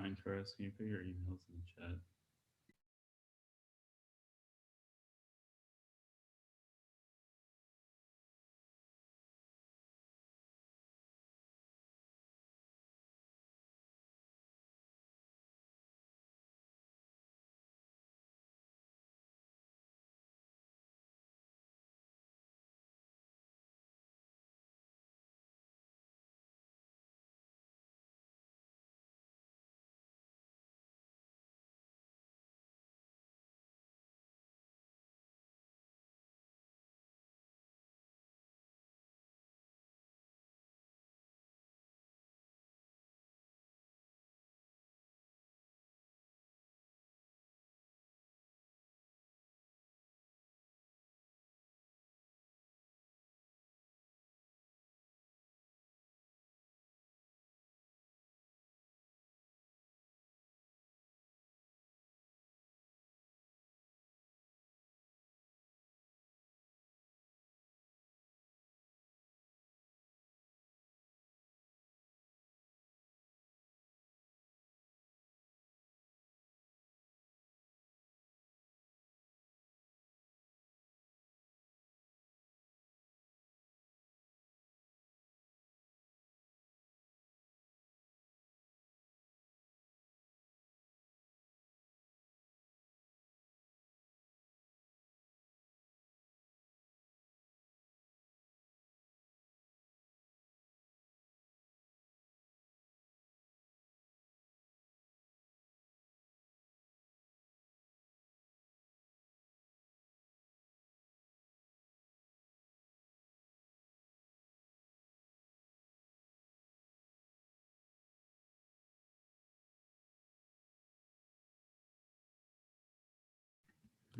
mind, Crest? Can you put your emails in the chat?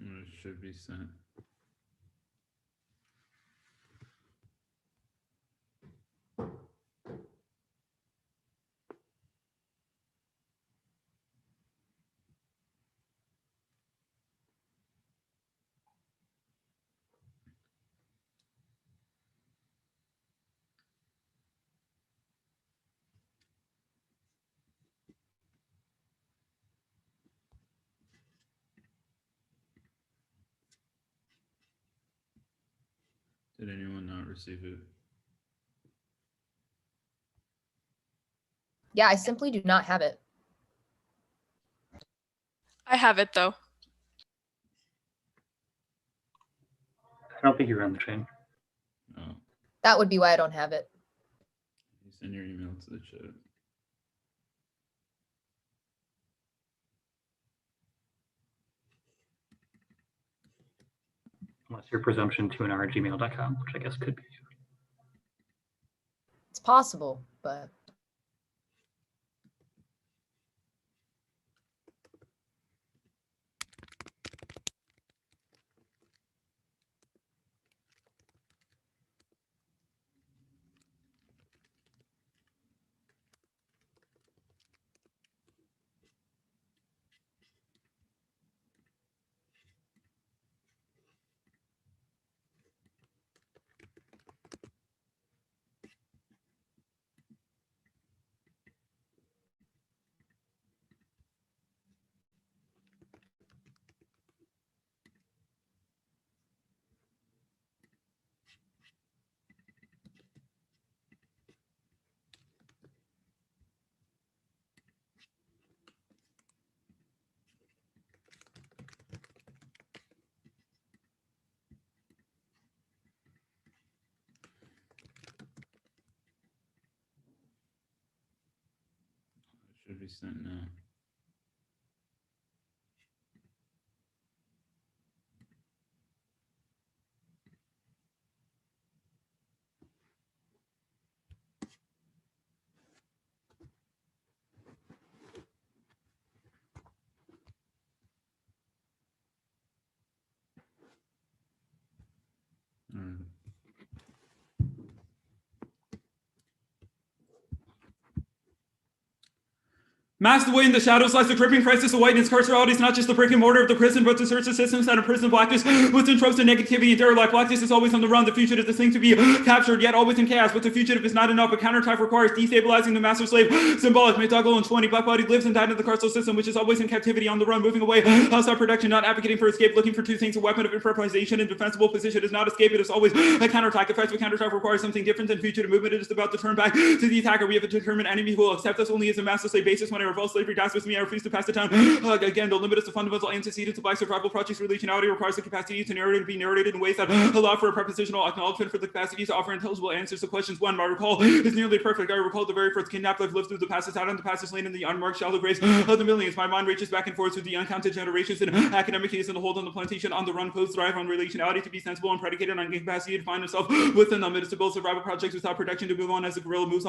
It should be sent. Did anyone not receive it? Yeah, I simply do not have it. I have it though. I don't think you're on the train. Oh, That would be why I don't have it. you send your email to the chat. Unless your presumption2nr@gmail.com, which I guess could be you. It's possible, but It should be sent now. All right. Masked away in the shadows lies the gripping crisis of whiteness. Carcerality is not just the brick and mortar of the prison, but to search the systems that imprison blackness within tropes of negativity and derelict. Blackness is always on the run. The fugitive is the thing to be captured, yet always in chaos. But the fugitive is not enough. A counterattack requires destabilizing the master slave. Symbolic, McDougall and 20. Black body lives and died in the carceral system, which is always in captivity, on the run, moving away. Outside protection, not advocating for escape, looking for two things: a weapon of improvisation and defensible position is not escape. It is always a counterattack. Effective counterattack requires something different than fugitive movement. It is about to turn back to the attacker. We have a determined enemy who will accept us only as a master slave basis. When I revolt slavery dies with me, I refuse to pass it down. Again, the limit is the fundamental antecedent to black survival projects. Relationality requires the capacity to narrate and be narrated in ways that allow for a prepositional acknowledgement for the capacity to offer intelligible answers to questions. One, my recall is nearly perfect. I recall the very first kidnapped I've lived through the passage out on the passage lane in the unmarked shallow graves of the millions. My mind reaches back and forth through the uncounted generations and academic case in the hold on the plantation. On the run, post thrive on relationality to be sensible and predicated on capacity to find himself within them. It is to build survival projects without protection, to move on as the gorilla moves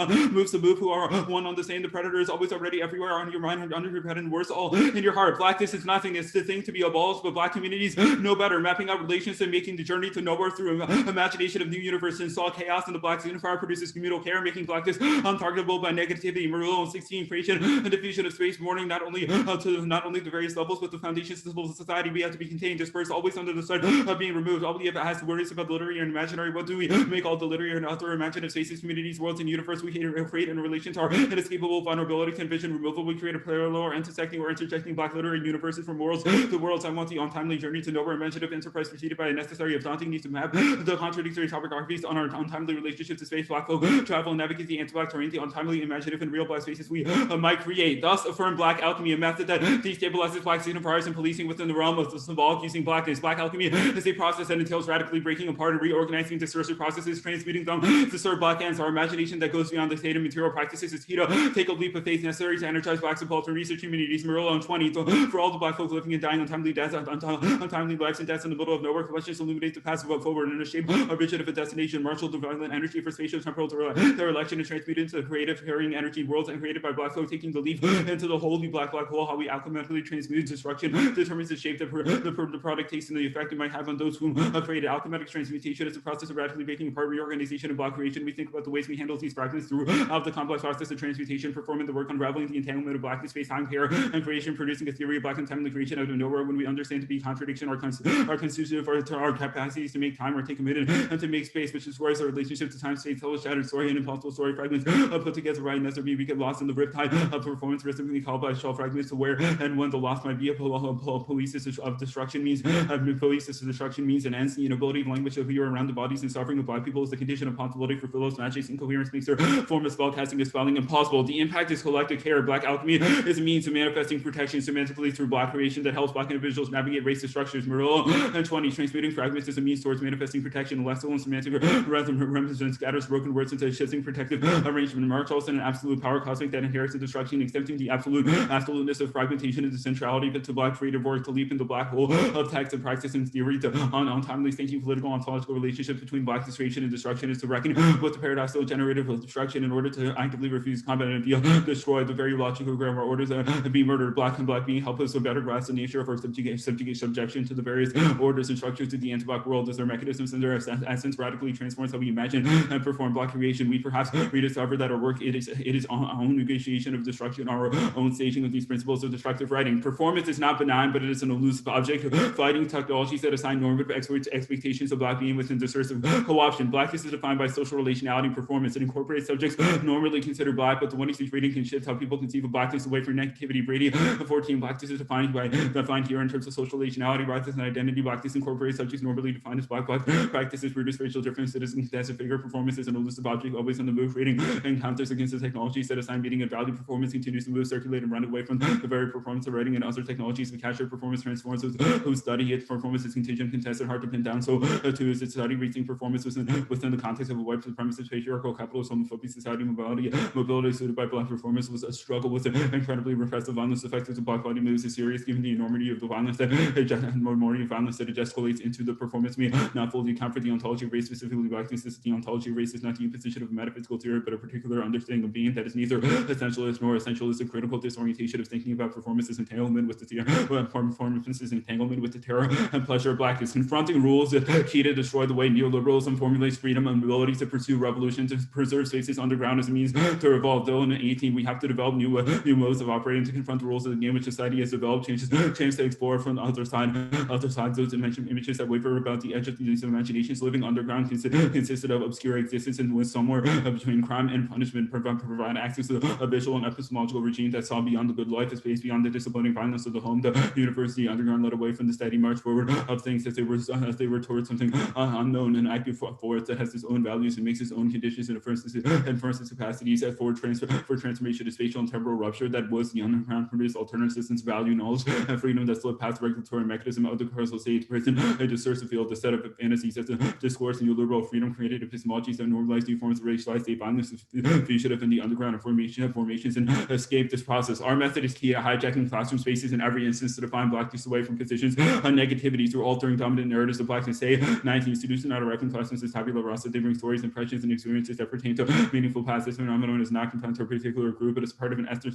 to move, who are one on the same. The predator is always already everywhere, on your mind, under your head, and worse, all in your heart. Blackness is nothing. It's the thing to be abolished, but black communities know better. Mapping out relations and making the journey to nowhere through imagination of new universe. And saw chaos in the black unifier produces communal care, making blackness untargetable by negativity. Murillo and 16 creation and diffusion of space, warning not only the various levels, but the foundations of civil society. We have to be contained, dispersed, always under the sun of being removed. All we have has to worry about the literary and imaginary. What do we make all the literary and other imaginative spaces, communities, worlds, and universe we create in relation to our inescapable vulnerability to envision removal? We create a parallel or intersecting or interjecting black literary universes from worlds to worlds. I want the untimely journey to nowhere, imaginative enterprise preceded by a necessary of daunting need to map the contradictory topographies on our untimely relationship to space. Black folk travel and navigate the anti-black terrain, the untimely, imaginative, and real black spaces we might create. Thus, affirm black alchemy, a method that destabilizes black signifiers and policing within the realm of the symbolic using blackness. Black alchemy is a process that entails radically breaking apart and reorganizing discursive processes, transmuting them to serve black ends. Our imagination that goes beyond the state of material practices is key to take a leap of faith necessary to energize black subaltern research communities. Murillo and 20, for all the black folk living and dying untimely deaths, untimely lives and deaths in the middle of nowhere. Questions illuminate the path forward in a shape of rigid of a destination. Marshal the violent energy for spatial temporal their election and transmute into the creative carrying energy worlds and created by black folk taking the leap into the holy black hole. How we alchemically transmute destruction determines the shape that the product takes and the effect it might have on those whom created. Alchemic transmutation is the process of radically breaking apart, reorganization, and block creation. We think about the ways we handle these fragments throughout the complex process of transmutation, performing the work unraveling the entanglement of blackness, space, time, care, and creation, producing a theory of black untimely creation out of nowhere. When we understand to be contradiction are constitutive to our capacities to make time or take committed and to make space, which destroys our relationship to time, state, tell a shattered story and impossible story fragments put together right and necessary. We get lost in the riptide of performance, reciprocally called by shell fragments to where and when the loss might be. A police of destruction means and ends. The inability of language of you around the bodies and suffering of black people is the condition of possibility for Phillips magic. Incoherence makes their form of spell casting and spelling impossible. The impact is collective care. Black alchemy is a means of manifesting protection semantically through black creation that helps black individuals navigate racist structures. Murillo and 20, transmuting fragments is a means towards manifesting protection. Lexical and semantic represents scatters broken words into a shifting protective arrangement. Marx also an absolute power cosmic that inherits the destruction, accepting the absoluteness of fragmentation and the centrality of it to black creative work, to leap into black hole of text and practice and theory, to untimely thinking political ontological relationships between black destruction and destruction is to reckon with the paradoxical generative of destruction in order to actively refuse combat and destroy the very logical grammar orders and be murdered. Black and black being help us to better grasp the nature of our subjection to the various orders and structures of the anti-black world as their mechanisms and their essence radically transforms how we imagine and perform black creation. We perhaps rediscover that our work it is our own negotiation of destruction, our own staging of these principles of destructive writing. Performance is not benign, but it is an elusive object. Fighting technologies that assign normative expectations of black being within discursive co-option. Blackness is defined by social relationality and performance. It incorporates subjects normally considered black, but the 163 reading can shift how people conceive of blackness away from negativity. Brady 14, blackness is defined here in terms of social relationality rather than identity. Blackness incorporates subjects normally defined as black. Black practices produce racial difference. It is as a figure. Performance is an elusive object, always on the move. Rating encounters against the technologies that assign meaning and value. Performance continues to move, circulate, and run away from the very performance of writing and other technologies. We capture performance transforms who study it. Performance is contingent, contested, hard to pin down. So too is its study reaching performance within the context of a white supremacist, patriarchal, capitalist, homophobic society. Mobility suited by black performance was a struggle with an incredibly repressive violence. Effects of the black body moves is serious, given the enormity of the violence that it escalates into the performance. May not fully account for the ontology of race, specifically blackness. This is the ontology of race is not the imposition of a metaphysical theory, but a particular understanding of being that is neither essentialist nor essentialist. A critical disorientation of thinking about performance's entanglement with the terror and pleasure of blackness. Confronting rules that key to destroy the way neoliberalism formulates freedom and ability to pursue revolution, to preserve spaces underground as a means to evolve. Though in 18, we have to develop new new modes of operating to confront the rules of the game which society has developed, changes to explore from the other side, those dimension images that waver about the edge of these imaginations. Living underground consisted of obscure existence and was somewhere between crime and punishment, provide access to a visual and epistemological regime that saw beyond the good life, a space beyond the disciplining violence of the home. The university underground led away from the steady march forward of things as they were towards something unknown and active force that has its own values and makes its own conditions and affirms its capacities for transformation to spatial and temporal rupture. That was the underground produced alternative systems, value, knowledge, and freedom that slipped past the regulatory mechanism of the causal state prison. A discursive field, the set of fantasies as a discourse and neoliberal freedom created epistemologies that normalized new forms of racialized state violence, fugitive in the underground formations and escape this process. Our method is key at hijacking classroom spaces in every instance to define blackness away from positions on negativity through altering dominant narratives of blackness. Say 19 students do not reckon classrooms as tabula rasa. They bring stories, impressions, and experiences that pertain to meaningful past. This phenomenon is not confined to a particular group, but it's part of an extra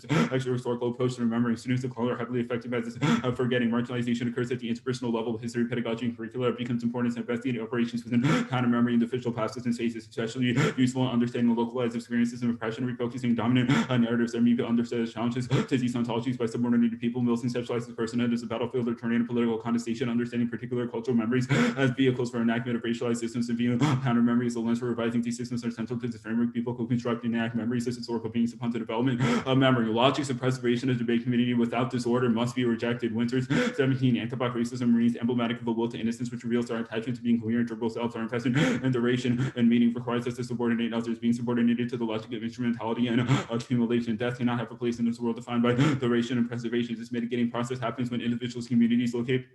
historical approach to remembering. Students of color are heavily affected by this forgetting. Marginalization occurs at the interpersonal level of history, pedagogy, and curricula. It becomes important to investigate operations within counter memory and official pasts and spaces, especially useful in understanding localized experiences of oppression, refocusing dominant narratives that may be understood as challenges to these ontologies by subordinated people. Mills conceptualizes personhood as a battlefield or turning into political contestation, understanding particular cultural memories as vehicles for enactment of racialized systems, and viewing counter memory as a lens for revising these systems are central to the framework people co-construct and enact memories as historical beings upon the development of memory. Logics of preservation of the debate community without disorder must be rejected. Winter's 17 anti-black racism reads emblematic of a will to innocence, which reveals our attachment to being coherent, durable selves, our investment in duration and meaning requires us to subordinate others, being subordinated to the logic of instrumentality and accumulation. Death cannot have a place in this world defined by duration and preservation. This mitigating process happens when individuals, communities locate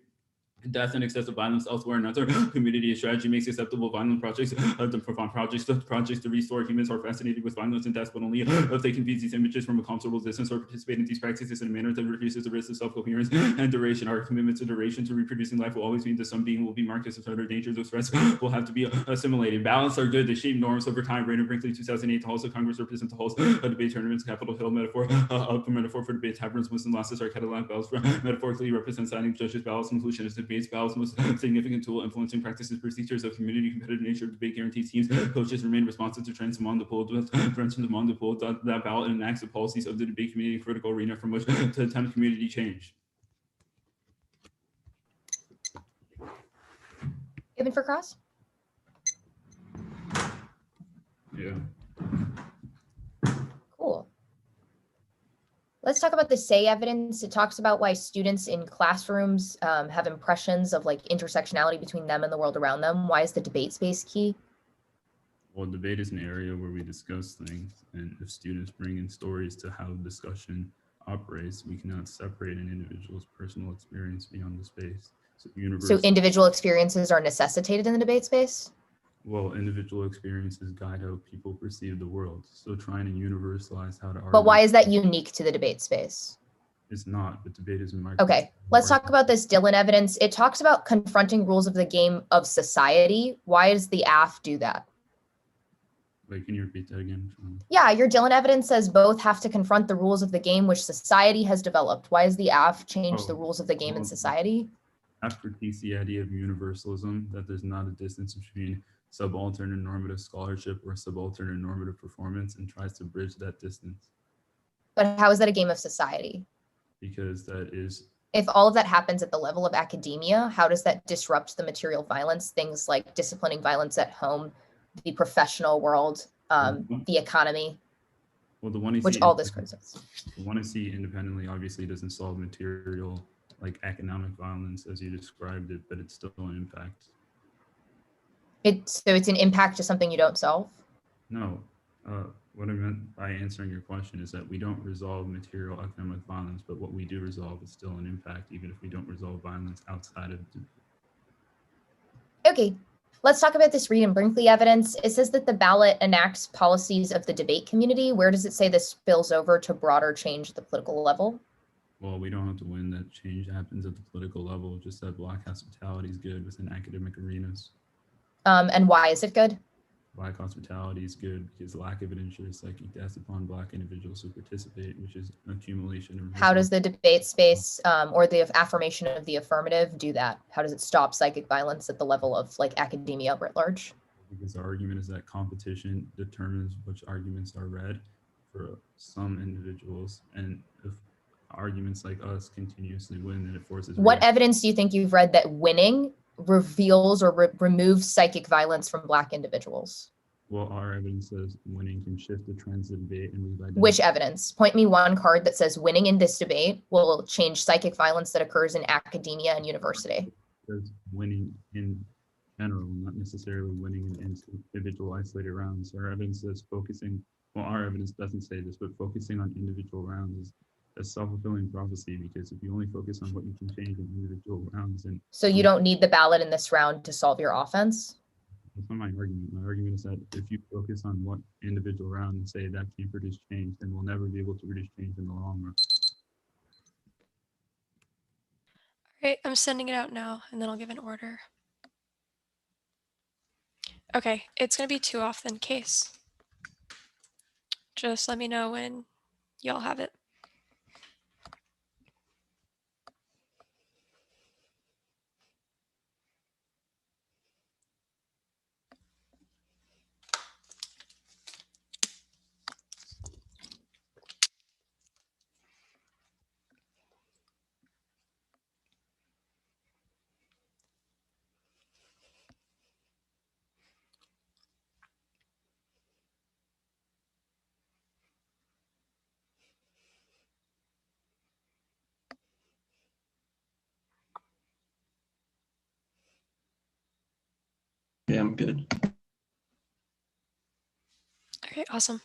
death and excessive violence elsewhere. Another community strategy makes acceptable violent projects to restore. Humans are fascinated with violence and death, but only if they can view these images from a comfortable distance or participate in these practices in a manner that reduces the risk of self-coherence and duration. Our commitment to duration to reproducing life will always mean that some being will be marked as a threat or danger. Those threats will have to be assimilated. Balance are good. They shape norms over time. Rainer Brinkley, 2008, the halls of Congress represent the halls of debate tournaments. Capitol Hill metaphor for debate taverns. Muslim losses are Cadillac bells. Metaphorically represent signing judges' ballots. Inclusion is debates. Ballots most significant tool influencing practices, procedures of community competitive nature of debate guarantees teams. Coaches remain responsive to trends among the poll. That ballot enacts the policies of the debate community, critical arena from which to attempt community change. Given for Cross? Yeah. Cool. Let's talk about the say evidence. It talks about why students in classrooms have impressions of like intersectionality between them and the world around them. Why is the debate space key? Well, debate is an area where we discuss things, and if students bring in stories to how discussion operates, we cannot separate an individual's personal experience beyond the space. So individual experiences are necessitated in the debate space? Well, individual experiences guide how people perceive the world. So trying to universalize how to argue. But why is that unique to the debate space? It's not, but debate is a Okay, let's talk about this Dylan evidence. It talks about confronting rules of the game of society. Why does the AF do that? Wait, can you repeat that again? Yeah, your Dylan evidence says both have to confront the rules of the game which society has developed. Why does the AF change the rules of the game in society? AF critiques the idea of universalism, that there's not a distance between subaltern and normative scholarship or subaltern and normative performance, and tries to bridge that distance. But how is that a game of society? Because that is... If all of that happens at the level of academia, how does that disrupt the material violence, things like disciplining violence at home, the professional world, the economy, well, the one which all this criticizes? The one I see independently obviously doesn't solve material, like economic violence as you described it, but it's still an impact. So it's an impact to something you don't solve? No, what I meant by answering your question is that we don't resolve material economic violence, but what we do resolve is still an impact, even if we don't resolve violence outside of it. Okay, let's talk about this Reed and Brinkley evidence. It says that the ballot enacts policies of the debate community. Where does it say this spills over to broader change at the political level? Well, we don't have to win. That change happens at the political level, just that Black hospitality is good within academic arenas. And why is it good? Black hospitality is good because lack of it ensures psychic death upon Black individuals who participate, which is an accumulation of... How does the debate space or the affirmation of the affirmative do that? How does it stop psychic violence at the level of like academia writ large? Because the argument is that competition determines which arguments are read. for some individuals, and if arguments like us continuously win, then it forces. What evidence do you think you've read that winning reveals or removes psychic violence from Black individuals? Well, our evidence says winning can shift the trends of debate, and we've identified. Which evidence? Point me one card that says winning in this debate will change psychic violence that occurs in academia and university. There's winning in general, not necessarily winning in individual isolated rounds. Our evidence says focusing, well, our evidence doesn't say this, but focusing on individual rounds is a self-fulfilling prophecy, because if you only focus on what you can change in individual rounds, and so you don't need the ballot in this round to solve your offense? that's not my argument. My argument is that if you focus on what individual round and say that can't produce change, then we'll never be able to produce change in the long run. All right, I'm sending it out now, and then I'll give an order. Okay, it's going to be 2 off then case. Just let me know when y'all have it. Yeah, I'm good. Okay, awesome.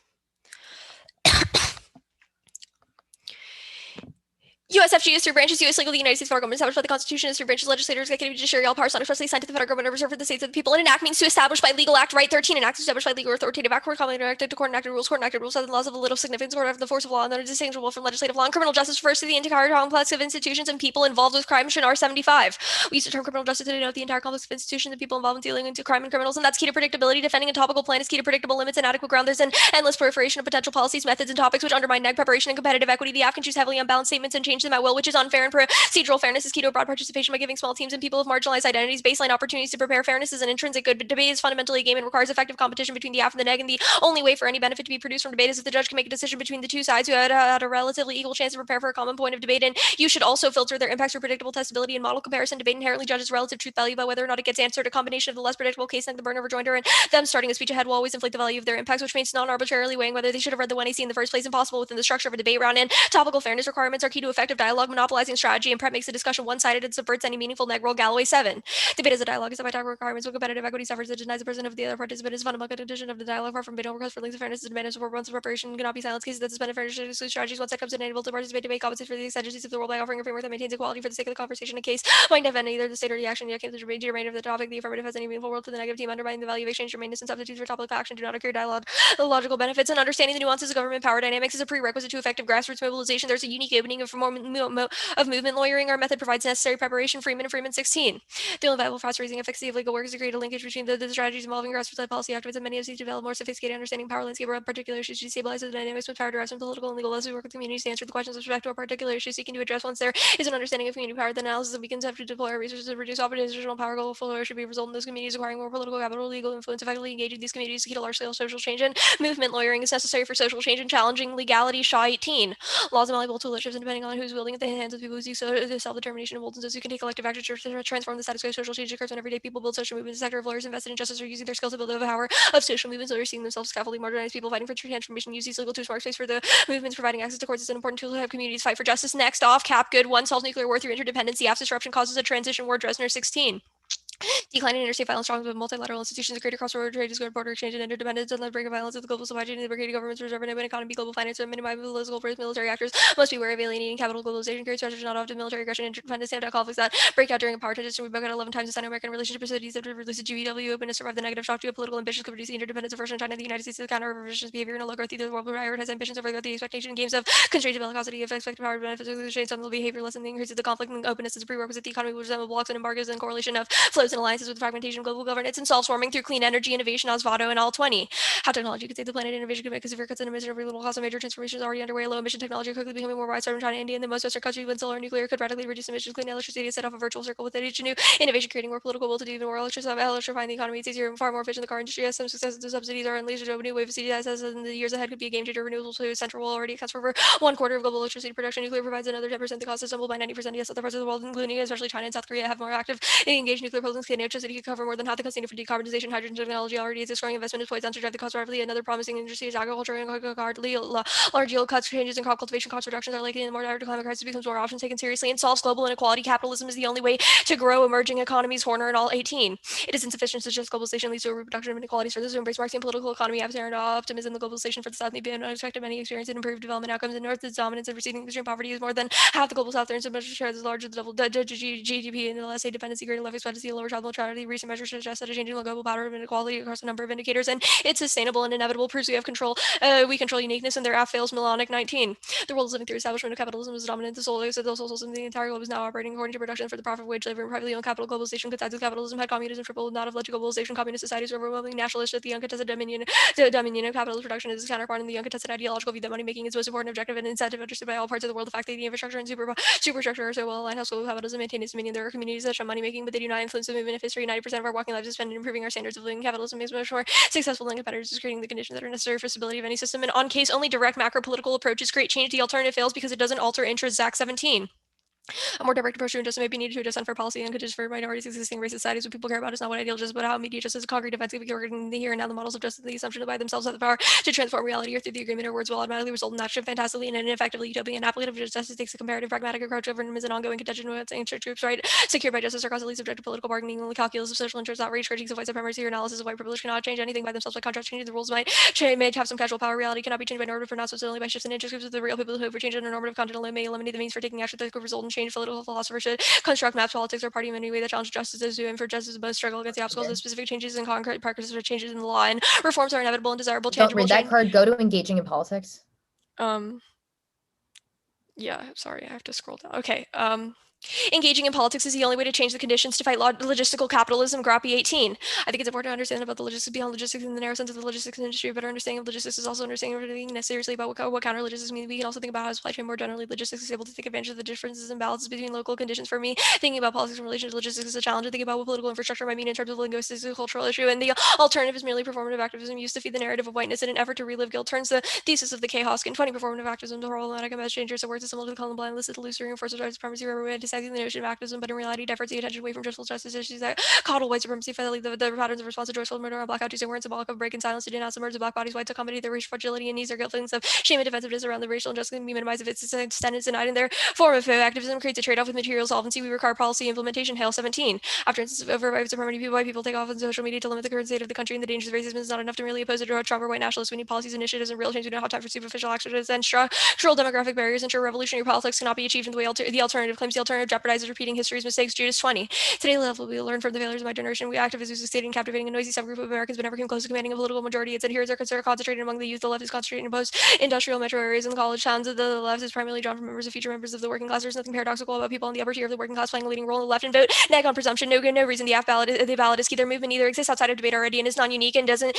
USFG is through branches, U.S. legal, the United States federal government established by the Constitution is through branches, legislators, executive, judiciary, all powers not expressly assigned to the federal government are reserved for the states of the people. And enact means to establish by legal act. Right 13, enact established by legal or authoritative act, commonly enacted to court enacted rules are the laws of a little significance, or of the force of law, and that are distinguishable from legislative law. And criminal justice refers to the entire complex of institutions and people involved with crime. Mission R75. We use the term criminal justice to denote the entire complex of institutions and people involved in dealing into crime and criminals, and that's key to predictability. Defending a topical plan is key to predictable limits and adequate ground. There's an endless proliferation of potential policies, methods, and topics which undermine neg preparation and competitive equity. The app can choose heavily unbalanced statements and change them at will, which is unfair, and procedural fairness is key to broad participation by giving small teams and people of marginalized identities baseline opportunities to prepare. Fairness is an intrinsic good, but debate is fundamentally a game and requires effective competition between the app and the neg, and the only way for any benefit to be produced from debate is if the judge can make a decision between the two sides who had a relatively equal chance to prepare for a common point of debate. And you should also filter their impacts for predictable testability and model comparison. Debate inherently judges relative truth value by whether or not it gets answered. A combination of the less predictable case like the burden of rejoinder and them starting a speech ahead will always inflate the value of their impacts, which means non-arbitrarily weighing whether they should have read the 1AC in the first place impossible within the structure of a debate round. And topical fairness requirements are key to effective dialogue. Monopolizing strategy and prep makes the discussion one-sided and subverts any meaningful neg role. Galloway 7. Debate as a dialogue is by topical requirements when competitive equity suffers. It denies the person of the other participant is fundamental condition of the dialogue. Far from being request for links of fairness, demand and support once preparation cannot be silenced. Cases that suspend fairness strategies once that comes in unable to participate, debate compensates for the exigencies of the world by offering a framework that maintains equality for the sake of the conversation. A case might defend either the state or the action, yet came to the remainder of the topic. The affirmative has any meaningful role to the negative team, undermining the value of exchange, germaneness, and substitutes for topic action do not occur. Dialogue, the logical benefits, and understanding the nuances of government power dynamics is a prerequisite to effective grassroots mobilization. There's a unique opening of movement lawyering. Our method provides necessary preparation. Freeman and Freeman 16. The only viable fast-raising efficacy of legal work is to create a linkage between the strategies involving grassroots policy activism. Many of these develop more sophisticated understanding of power landscape or particular issues to destabilize the dynamics with power derives from political and legal laws. We work with communities to answer the questions with respect to a particular issue seeking to address. Once there is an understanding of community power, the analysis that we can have to deploy our resources to reduce oppositional power goal flow should be a result in those communities acquiring more political capital, legal influence, effectively engaging these communities to key to large-scale social change. And movement lawyering is necessary for social change and challenging legality. Shaw 18. Laws are malleable tool that shifts, and depending on who's wielding at the hands of people who seek self-determination and bolts, and those who can take collective action to transform the status quo. Social change occurs when everyday people build social movements. The sector of lawyers invested in justice are using their skills to build the power of social movements. Lawyers seeing themselves scaffolding marginalized people fighting for transformation use these legal tools for space for the movements. Providing access to courts is an important tool to have communities fight for justice. Next off, cap good. 1 solves nuclear war through interdependency. After disruption causes a transition war. Dresner 16. Declining interstate violence strong with multilateral institutions, the greater cross-border trade, discord, border exchange, and interdependence, and the break of violence of the global supply chain, the brigade governments reserve an open economy, global finance, and minimize political risk. Military actors must be wary of alienating capital. Globalization creates pressure not often military aggression, interdependence, and conflicts that break out during a power transition. We broke out 11 times in Sino-American relationship facilities that released a GEW open to survive the negative shock. Geopolitical ambitions could reduce the interdependence of Russia and China, the United States, to the counter revisionist behavior in a low growth. Either the world will prioritize ambitions over the expectation games of constrained bellicosity of expected power benefits of the exchange. Some behavior lessen the increase of the conflict and openness is a prerequisite. The economy will resemble blocks and embargoes and correlation of flows close in alliances with the fragmentation of global governance, and solves warming through clean energy innovation, Osvaldo and all 20. How technology could save the planet, innovation could make severe cuts in emissions, every little cost of major transformations already underway. Low emission technology quickly becoming more widespread in China, India, and the most Western countries. Wind, solar, and nuclear could radically reduce emissions. Clean electricity set off a virtual circle with each new innovation, creating more political will to do even more electrifying the economy. It's easier and far more efficient. The car industry has some success. The subsidies are unleashed. A new wave of CDS in the years ahead could be a game changer. Renewables to central will already accounts for over 1/4 of global electricity production. Nuclear provides another 10%. The cost is doubled by 90%. Yes, other parts of the world, including especially China and South Korea, have more active engaged nuclear programs. Clean electricity could cover more than half the cost needed for decarbonization. Hydrogen technology already is a growing investment is poised on to drive the cost rapidly. Another promising industry is agriculture and large yield cuts, changes in crop cultivation, cost reductions are likely, and the more dire climate crisis becomes more often taken seriously and solves global inequality. Capitalism is the only way to grow emerging economies. Horner and all 18. It is insufficient to just globalization leads to a reproduction of inequalities. For this to embrace Marxian political economy, absent optimism, the globalization for the South may be unexpected. Many experience and improved development outcomes in North. Its dominance and receding extreme poverty is more than half the global South. Earns a measure share as large as double GDP and the less dependency, greater life expectancy, lower child mortality. Recent measures suggest that a changing global pattern of inequality across a number of indicators, and it's sustainable and inevitable. Proves we have control. We control uniqueness, and their app fails. Milonic 19. The world is living through establishment of capitalism is dominant. The soul system, the entire globe is now operating according to production for the profit of wage labor and privately owned capital. Globalization coincides with capitalism. Had communism tripled, not have led to globalization. Communist societies are overwhelmingly nationalist. At the uncontested dominion of capitalist production is its counterpart in the uncontested ideological view that money making is most important objective and incentive understood by all parts of the world. The fact that the infrastructure and superstructure are so well aligned helps global capitalism maintain its dominion. There are communities that show money making, but they do not influence the movement of history. 90% of our walking lives is spent in improving our standards of living. Capitalism is much more successful than competitors, is creating the conditions that are necessary for stability of any system. And on case only direct macro political approaches create change. The alternative fails because it doesn't alter interests. Zach 17. A more direct approach to injustice may be needed to adjust unfair policy and conditions for minorities. Existing racist societies, what people care about is not what ideal justice, but how immediate justice is concrete events can be in the here and now. The models of justice, the assumption that by themselves have the power to transform reality or through the agreement of words will automatically result in action fantastically and ineffectively utopian. Applicative justice takes a comparative pragmatic approach. Government is an ongoing contention with ancient troops, right? Secured by justice are constantly subject to political bargaining. Only calculus of social interests, outrage, critiques of white supremacy, or analysis of white privilege cannot change anything by themselves. By contrast, changing the rules may have some casual power. Reality cannot be changed by normative pronouncements, only by shifts in interest groups of the real people who hope for change in a normative content alone may eliminate the means for taking action that could result in change. Political philosophers should construct maps, politics, or party in any way that challenge justice as to and for justice both struggle against the obstacles of specific changes in concrete practices or changes in the law, and reforms are inevitable and desirable. Don't Tangible read that change. card. Go to engaging in politics. Yeah, sorry, I have to scroll down. Okay. Engaging in politics is the only way to change the conditions to fight logistical capitalism. Grappy 18. I think it's important to understand about the logistics beyond logistics in the narrow sense of the logistics industry. A better understanding of logistics is also understanding everything seriously about what counter logistics mean. We can also think about how supply chain more generally logistics is able to take advantage of the differences and balances between local conditions. For me, thinking about politics in relation to logistics is a challenge. And thinking about what political infrastructure might mean in terms of linguistics is a cultural issue. And the alternative is merely performative activism used to feed the narrative of whiteness in an effort to relive guilt. Turns the thesis of the K-Hoskin in 20 performative activism to problematic and dangerous. It works as similar to the Columbine listed illusory and forces of supremacy, romanticizing the notion of activism, but in reality diverts the attention away from justice issues that coddle white supremacy, fairly the patterns of response to joyful murder on Blackout Tuesday weren't symbolic of break and silence to denounce the murders of black bodies. Whites accommodate their racial fragility and needs their guilt feelings of shame and defensiveness around the racial injustice can be minimized if its extent is denied. In their form of activism creates a trade-off with material solvency. We require policy implementation. Hail 17. After instances of over supremacy, white people take off on social media to limit the current state of the country and the dangers of racism is not enough to merely oppose it or stronger white nationalists. We need policies, initiatives, and real change. We don't have time for superficial actions and structural demographic barriers. Ensure revolutionary politics cannot be achieved in the way the alternative claims. The alternative jeopardizes repeating history's mistakes. Judas 20. Today, we learn from the failures of my generation. We activists who succeeded in captivating a noisy subgroup of Americans but never came close to commanding a political majority. Its adherents are concentrated among the youth. The left is concentrated in post-industrial metro areas and college towns. The left is primarily drawn from members of future members of the working class. There's nothing paradoxical about people in the upper tier of the working class playing a leading role in the left and vote. Neg on presumption. No reason. The ballot is key. Their movement either exists outside of debate already and is non-unique and doesn't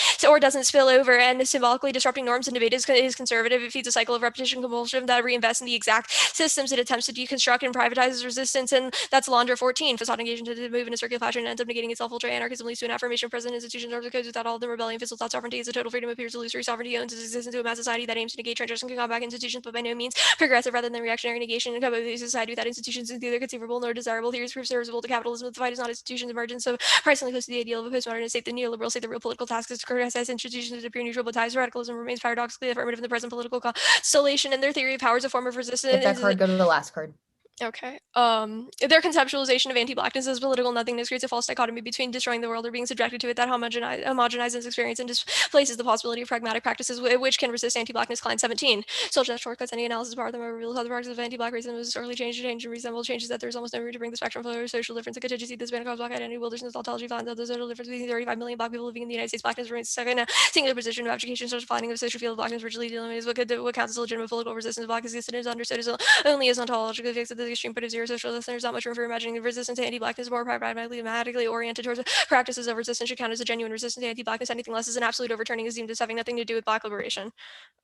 spill over and is symbolically disrupting norms, and debate is conservative. It feeds a cycle of repetition compulsion that reinvests in the exact systems it attempts to deconstruct and privatizes resistance, and that's Launder 14. Facade engagement to move in a circular fashion and ends up negating itself. Ultra anarchism leads to an affirmation of present institutions or codes without all of the rebellion. Physical thought sovereignty is a total freedom appears illusory. Sovereignty owns its existence to a mass society that aims to negate transgression and combat institutions, but by no means progressive rather than reactionary negation. And a society without institutions is neither conceivable nor desirable. Theories prove serviceable to capitalism. The fight is not institutions emergence, so personally close to the ideal of a postmodern state. The neoliberal state the real political task is to criticize institutions that appear neutral, but ties radicalism remains paradoxically affirmative in the present political constellation, and their theory of power is a form of resistance. Get that card. Go to the last card. Okay. Their conceptualization of anti-blackness as political nothingness creates a false dichotomy between destroying the world or being subjected to it that homogenizes experience and displaces the possibility of pragmatic practices which can resist anti-blackness. Client 17. Social that shortcuts any analysis of them reveals how the practice of anti-black racism is sorely change and resemble changes that there's almost no room to bring the spectrum of social difference and contingency. This band cause black identity wilderness ontology finds out the social difference between 35 million black people living in the United States. Blackness remains stuck in a singular position of education, social finding of social field of blackness virtually eliminates what counts as legitimate political resistance. Black existence is understood as only as ontological fix of the the extreme point of zero social distance, there's not much room for imagining the resistance to anti-blackness more pragmatically oriented towards practices of resistance should count as a genuine resistance to anti-blackness. Anything less is an absolute overturning is deemed as having nothing to do with black liberation.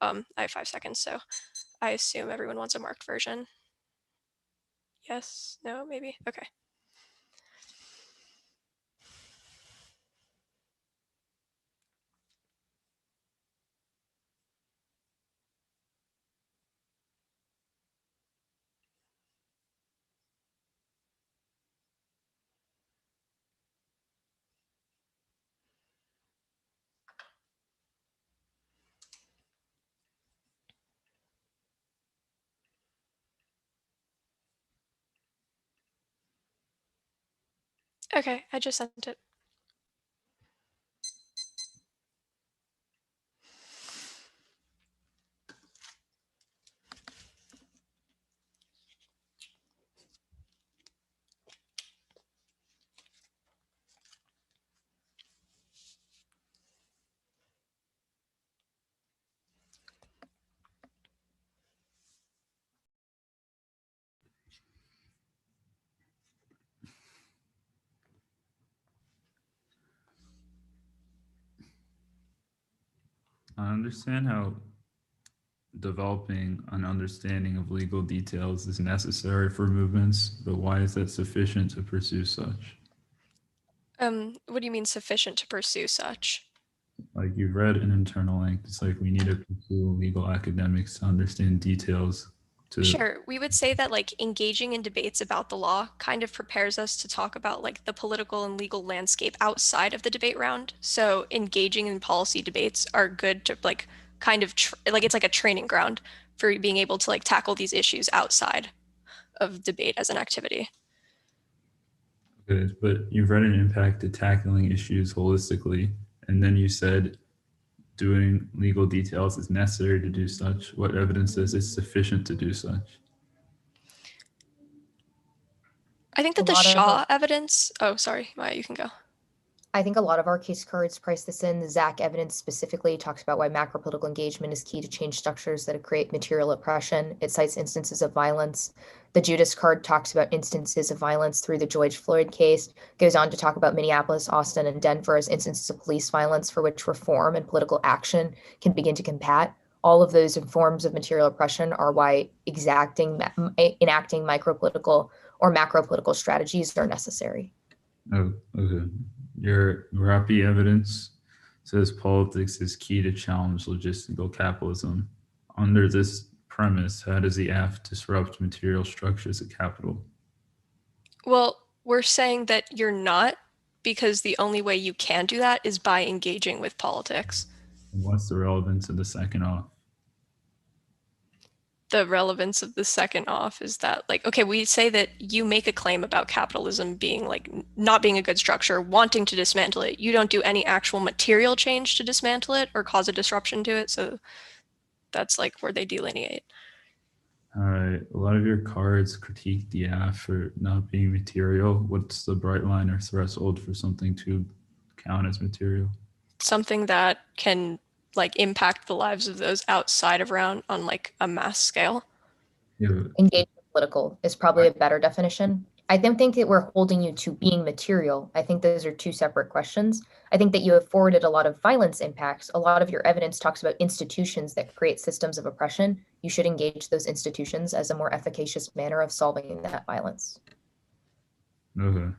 I have 5 seconds, so I assume everyone wants a marked version. Yes, no, maybe, okay. Okay, I just sent it. I understand how developing an understanding of legal details is necessary for movements, but why is that sufficient to pursue such? What do you mean sufficient to pursue such? Like you've read an internal link, it's like we need to pursue legal academics to understand details. Sure, we would say that like engaging in debates about the law kind of prepares us to talk about like the political and legal landscape outside of the debate round. So engaging in policy debates are good to like kind of like it's like a training ground for being able to like tackle these issues outside of debate as an activity. Good, but you've read an impact to tackling issues holistically, and then you said doing legal details is necessary to do such. What evidence says it's sufficient to do such? I think that the Shaw evidence. Oh, sorry, Maya, you can go. I think a lot of our case cards price this in. The Zach evidence specifically talks about why macro-political engagement is key to change structures that create material oppression. It cites instances of violence. The Judas card talks about instances of violence through the George Floyd case, goes on to talk about Minneapolis, Austin, and Denver as instances of police violence for which reform and political action can begin to combat. All of those forms of material oppression are why enacting micro-political or macro-political strategies are necessary. Oh, okay. Your Rappi evidence says politics is key to challenge logistical capitalism. Under this premise, how does the AF disrupt material structures of capital? Well, we're saying that you're not, because the only way you can do that is by engaging with politics. And what's the relevance of the second off? The relevance of the second off is that like, okay, we say that you make a claim about capitalism being like not being a good structure, wanting to dismantle it. You don't do any actual material change to dismantle it or cause a disruption to it. So that's like where they delineate. All right. A lot of your cards critique the AF for not being material. What's the bright line or threshold for something to count as material? Something that can like impact the lives of those outside of Round on like a mass scale. Yeah. Engagement political is probably a better definition. I don't think that we're holding you to being material. I think those are two separate questions. I think that you have forwarded a lot of violence impacts. A lot of your evidence talks about institutions that create systems of oppression. You should engage those institutions as a more efficacious manner of solving that violence. Okay.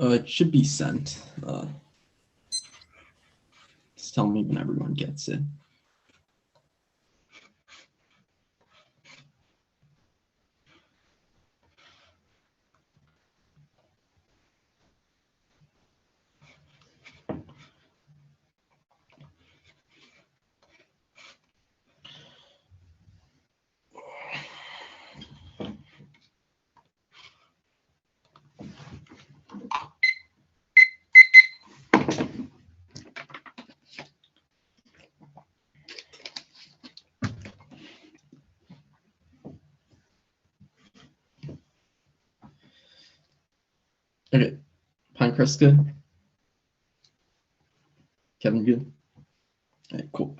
It should be sent. Just tell me when everyone gets it. Okay, Pinecrest good? Kevin good? All right, cool.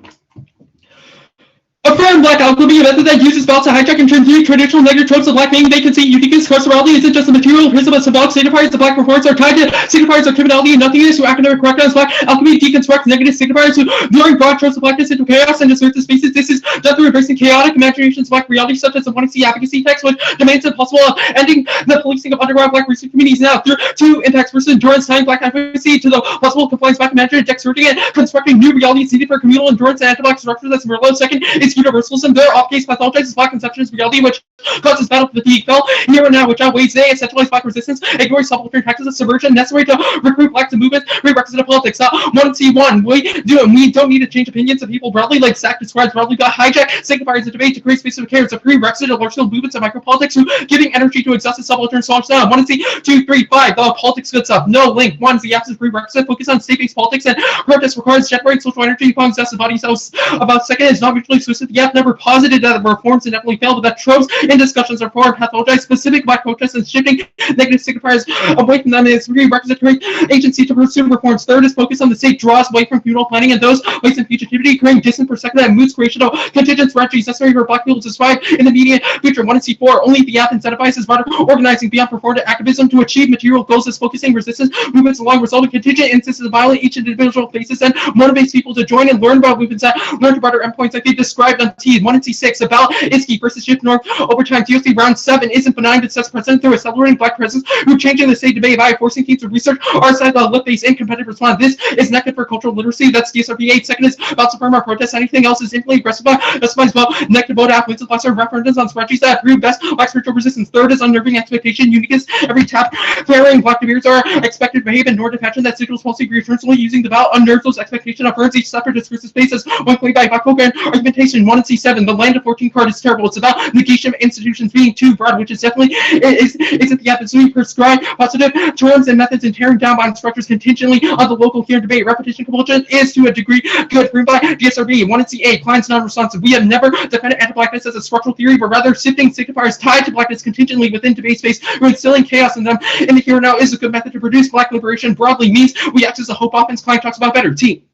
Affirmative! and black alchemy, a method that uses balance to hijack and transmute traditional negative tropes of black meaning, vacancy, uniqueness, carcerality isn't just a material prism of symbolic signifiers. The black performance are tied to signifiers of criminality and nothingness, who academic correctness. Black alchemy deconstructs negative signifiers who luring broad tropes of blackness into chaos and asserts the spaces. This is done through embracing chaotic imaginations of black reality, such as the wanting to see advocacy text, which demands impossible ending the policing of underground black research communities. Now, through two impacts versus endurance, tying black advocacy to the possible compliance black imaginary dexterity and constructing new realities needed for communal endurance and anti-black structures. That's Merlot. Second is universalism. Their off-case pathologizes black conceptions of reality, which causes battle fatigue, fell here and now, which outweighs they essentialize black resistance, ignores subaltern tactics of subversion necessary to recruit blacks to movements, representative politics. One and C1. We don't need to change opinions of people broadly, like Zach describes broadly, but hijack signifiers a debate to create space of care. It's a prerequisite of large-scale movements of micropolitics who giving energy to exhausted subaltern swamps down. 1 and C, 2, 3, 5. The politics good stuff. No link. 1 is the absence of prerequisite. Focus on state-based politics and protest requires generate social energy upon possessive body cells. About second is not mutually exclusive. The F never posited that reforms indefinitely failed, but that tropes in discussions are formed, pathologize specific black protests and shifting negative signifiers away from them is prerequisite to create agency to pursue reforms. Third is focus on the state draws away from communal planning and those ways in fugitivity, creating distant perspective that moods creation of contingent strategies necessary for black people to survive in the immediate future. 1 and C4. Only the app incentivizes broader organizing beyond performative activism to achieve material goals as focusing resistance movements along resolving contingent instances of violence each individual faces and motivates people to join and learn about movements that learn to broader endpoints like they described on T. 1 and C6. About Iski versus shift north over time. TOC round 7 isn't benign but sets precedent through accelerating black presence who changing the state debate by forcing teams to research our side of the lip-based and competitive response. This is naked for cultural literacy. That's DSRP 8. Second is about support our protests. Anything else is infinitely aggressive justifies about negative vote affluence of blacks or referendums on strategies that prove best black spiritual resistance. Third is unnerving expectation, uniqueness. Every tap flaring black debates are expected to behave in normative fashion that signals policy reassuringly using the ballot unnerves those expectation affirms each separate discursive space as one claimed by black folk and argumentation. 1 and C7. The land of 14 card is terrible. It's about negation of institutions being too broad, which is definitely isn't the episode. We prescribe positive terms and methods and tearing down bond structures contingently on the local here debate. Repetition compulsion is to a degree good. Green by DSRB. 1 and C8. Clients non-responsive. We have never defended anti-blackness as a structural theory, but rather shifting signifiers tied to blackness contingently within debate space, instilling chaos in them in the here and now is a good method to produce black liberation. Broadly means we act as a hope offense. Client talks about better. T.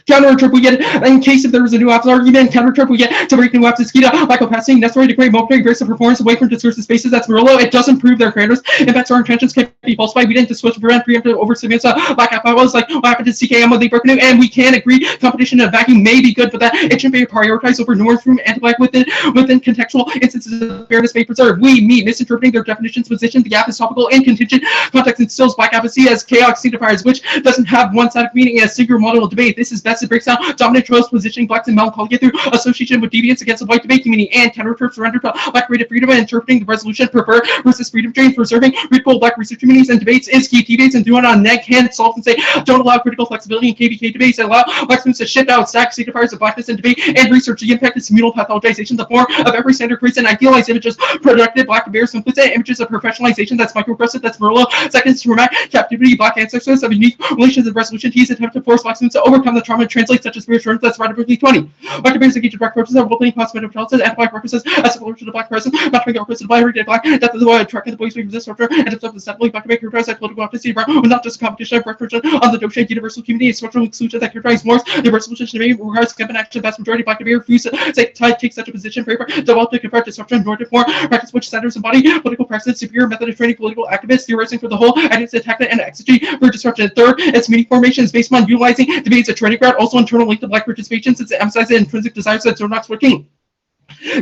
Counter trip we get in case if there was a new option argument. Counter trip we get to break new options. Skita micropassing necessary to create momentary grace of performance away from discursive spaces. That's Murillo. It doesn't prove their creators. In fact, our intentions can be falsified. We didn't switch to prevent preemptive overstimulants. Black half was like what happened to CKM when they broke new, and we can agree competition in a vacuum may be good, but that it should be prioritized over norms from anti-black within contextual instances of fairness may preserve. We meet misinterpreting their definitions, position. The gap is topical and contingent context instills black advocacy as chaotic signifiers, which doesn't have one-sided meaning as single model debate. This is best. It breaks down dominant tropes, positioning blacks in melancholy through association with deviance against the white debate community, and counter tropes surrender to black creative freedom and interpreting the resolution prefer versus freedom trains, preserving readable black research communities and debates is key. Debates and doing on neg hand solve and say don't allow critical flexibility in KVK debates and allow black students to shift out stack signifiers of blackness in debate and research. The impact is communal pathologization. The form of every standard creates an idealized images productive black bears implicit images of professionalization. That's microaggressive. That's Merlot. Second is to remind captivity black ancestors of unique relations and resolution. T's attempt to force black students to overcome the trauma and translate such as spiritual. That's radically 20. Black bears engage in black purposes, role-playing cosmetic intelligence, and black purposes as a to the black person, not to make a request to the black, death of the white, tracking the boys who resist structure, and it's up to settling black to make characterize that political opportunity, not just a competition of reference on the dope universal community, structural exclusion that characterize Morse, the resolution to be requires government action, vast majority of black bear refuse to take such a position, paper, develop to confront disruption, normative form, practice which centers embody political precedent, superior method of training political activists, theorizing for the whole, and its attack and exegy for disruption. Third, its meaning formation is based on utilizing debates as a training ground, also internal link to black participation, since it emphasizes intrinsic desires that are not working.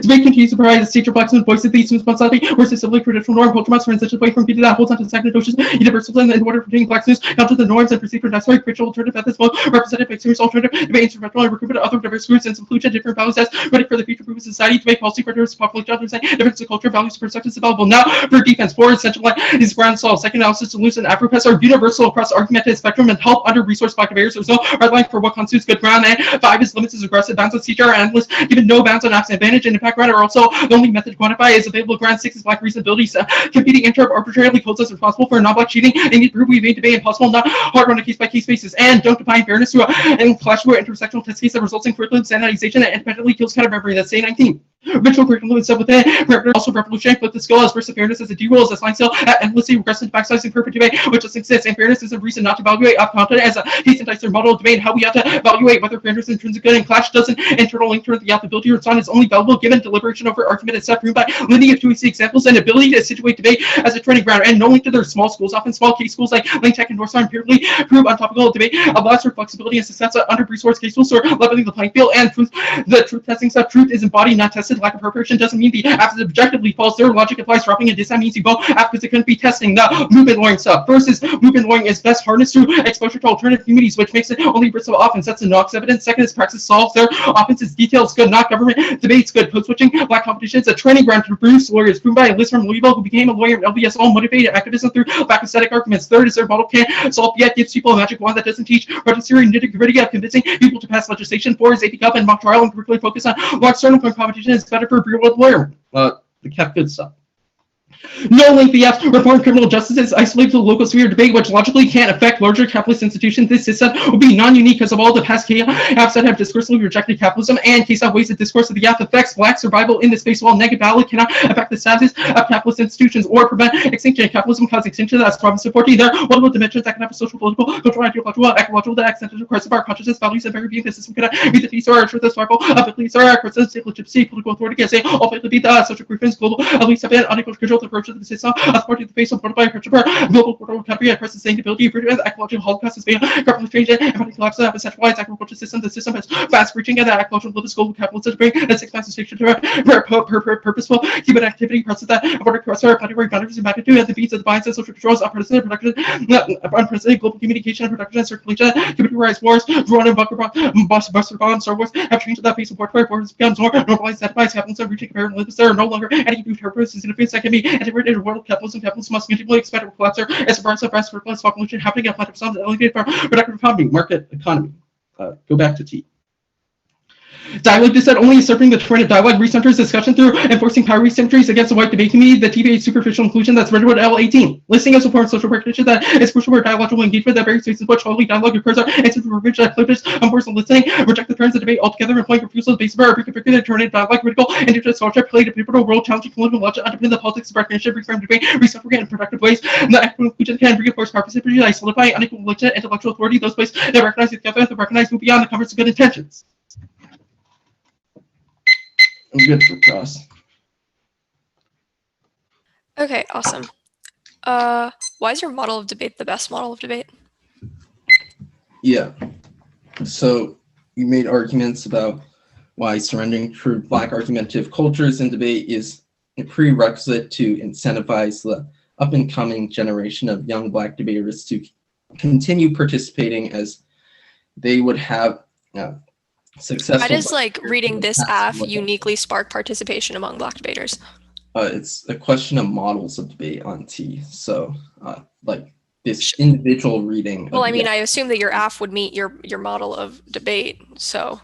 Debate continues to provide a stage of black students voice of these responsibility versus simply traditional norm. Culture must transition away from people that holds on to second notions, universalism, in order to pertaining black students down to the norms and perceived for necessary spiritual alternative methods, both represented by serious alternative debate, instrumental and recruitment of other diverse groups and inclusion different values as ready for the future proof of society to make policy for diverse population understand difference of culture, values, perspectives available. Now for defense, for essential is ground solve. Second analysis solution Afropests are universal across the argumentative spectrum and help under resource black barriers. There's no red line for what constitutes good ground, and 5 is limits is aggressive bounds on CTR and endless, given no bounds on absent advantage and impact ground are also the only method to quantify is available. Ground 6 is black reasonability. Competing interrupt arbitrarily holds us responsible for non-black cheating. They need to prove we made debate impossible, not hard on a case-by-case basis. And don't define fairness through and clash with intersectional test case that results in curriculum standardization that independently kills kind of memory. That's say 19. Ritual curriculum is set within parameters also revolutionary, but the skill as versus fairness as a D rule is a science skill at endlessly regressive backsizing perfect debate, which just exists, and fairness is a reason not to evaluate off content as a case and dicer model of debate, and how we have to evaluate whether fairness is intrinsic good and clash doesn't internal link to the affability or not is only valuable given deliberation over argument and stuff proven by lineage to see examples and ability to situate debate as a training ground, and no link to their small schools, often small case schools like Link Tech and Northstar empirically prove untopical debate allows for flexibility and success under resource case schools or leveling the playing field, and the truth testing stuff. Truth is embodied, not tested. Lack of preparation doesn't mean the app is objectively false. Their logic applies dropping a diss. That means you both app because it couldn't be testing the movement lawyering stuff. First is movement lawyering is best harnessed through exposure to alternative communities, which makes it only bristle offense. That's the Knox evidence. Second is praxis solves their offenses. Details good, not government debates good. Code switching, black competition is a training ground to produce lawyers. Proven by a list from Louisville who became a lawyer in LDS, all motivated activism through lack of static arguments. Third is their model can't solve yet, gives people a magic wand that doesn't teach rotisserie nitty-gritty of convincing people to pass legislation. Four is AP Cup and mock trial and curricular focus on large starting point competition is better for a real-world lawyer. The kept good stuff. No link BF reform criminal justice is isolated to the local sphere debate, which logically can't affect larger capitalist institutions. This system will be non-unique because of all the past apps that have discursively rejected capitalism and case out ways the discourse of the app affects black survival in this space, while negative ballot cannot affect the status of capitalist institutions or prevent extinction. Capitalism causes extinction that's problem supporting their multiple dimensions that can have a social, political, cultural, ideological, ecological, the accentual course of our consciousness, values, and very being. The system cannot meet the peace or our truth as survival of the police or our person, state legitimacy, political authority can say all faith to be the social grievance, global, at least have been unequal control the approach of the system. Authority of the face of by Christopher, global portal country and present sustainability, freedom, and ecological holocaust is being government change and economic collapse of a centralized agricultural system. The system has fast reaching and the agricultural global global capitalist to bring a six-master station to purposeful human activity process that avoid cross-our planetary boundaries and magnitude at the beats of the binds and social controls, unprecedented production, unprecedented global communication and production and circulation, computerized wars, drone and buster bombs, Star Wars have changed the face of warfare. Wars becomes more normalized, satisfies capitalism, reaching comparative limits. There are no longer any new purposes in defense that can be integrated in world capitalism. Capitalism must continually expect a collapse as a burst of rest for population happening at planet sounds elevated from productive economy, market economy. Go back to T. Dialogue is that only usurping the terrain of dialogue recenters discussion through enforcing power asymmetries against the white debate community. The TVA superficial inclusion that's Redwood L18. Listing as support social recognition that is crucial for dialogical engagement that various spaces which only dialogue occurs are instances of revenge that clippers unforced listening, reject the trends of debate altogether, employing refusal based on reconfiguring the terrain of dialogue, critical indigenous scholarship played a pivotal role challenging colonial logic underpin the politics of recognition, reframe debate, resuffragate in productive ways. The equitable inclusion can reinforce participation by solidifying unequal religion, intellectual authority, those places that recognize the other, that recognize move beyond the covers of good intentions. I'm good for cross. Okay, awesome. Why is your model of debate the best model of debate? Yeah. So you made arguments about why surrendering to Black argumentative cultures in debate is a prerequisite to incentivize the up-and-coming generation of young Black debaters to continue participating, as they would have successful. Why does reading this app uniquely spark participation among Black debaters? It's a question of models of debate on T. So this individual reading. Well, I mean, I assume that your app would meet your model of debate. So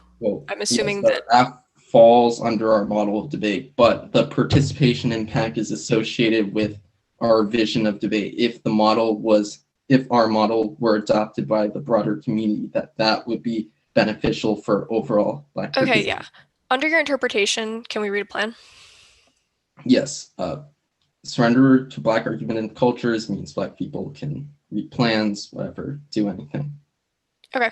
I'm assuming that app falls under our model of debate, but the participation impact is associated with our vision of debate. If our model were adopted by the broader community, that would be beneficial for overall Black. Okay, yeah. Under your interpretation, can we read a plan? Yes. Surrender to Black argumentative cultures means Black people can read plans, whatever, do anything. Okay.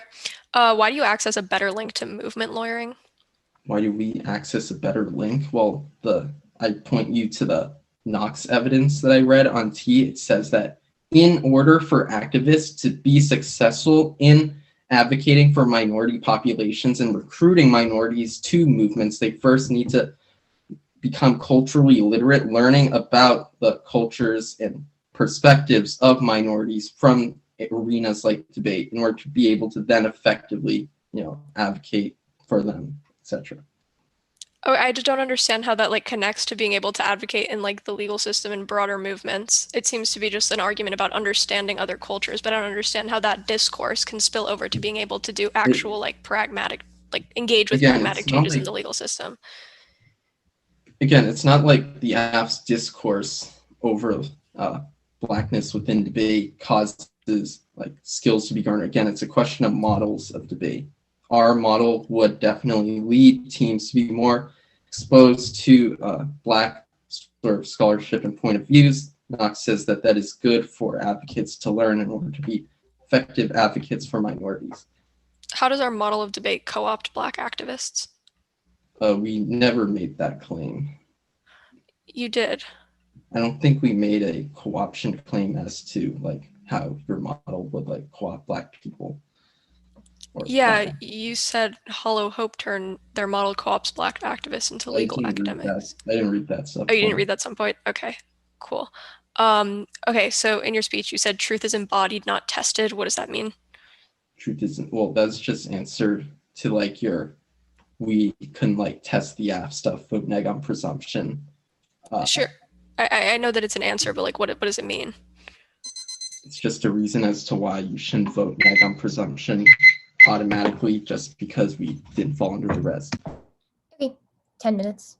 Why do you access a better link to movement lawyering? Why do we access a better link? Well, I point you to the Knox evidence that I read on T. It says that in order for activists to be successful in advocating for minority populations and recruiting minorities to movements, they first need to become culturally literate, learning about the cultures and perspectives of minorities from arenas like debate in order to be able to then effectively, advocate for them, etc. Oh, I just don't understand how that connects to being able to advocate in the legal system and broader movements. It seems to be just an argument about understanding other cultures, but I don't understand how that discourse can spill over to being able to do actual pragmatic, engage with pragmatic changes in the legal system. Again, it's not like the app's discourse over Blackness within debate causes skills to be garnered. Again, it's a question of models of debate. Our model would definitely lead teams to be more exposed to Black sort of scholarship and point of views. Knox says that that is good for advocates to learn in order to be effective advocates for minorities. How does our model of debate co-opt Black activists? We never made that claim. You did. I don't think we made a co-option claim as to like how your model would like co-opt Black people. Yeah, Black. you said Hollow Hope turn their model co-ops Black activists into legal academics. I didn't read that stuff. Oh, you didn't read that at some point? Okay, cool. Okay, so in your speech, you said truth is embodied, not tested. What does that mean? Truth isn't, well, that's just answer to like we couldn't like test the app stuff, vote neg on presumption. Sure. I know that it's an answer, but like, what does it mean? It's just a reason as to why you shouldn't vote neg on presumption automatically just because we didn't fall under the res. Okay, 10 minutes.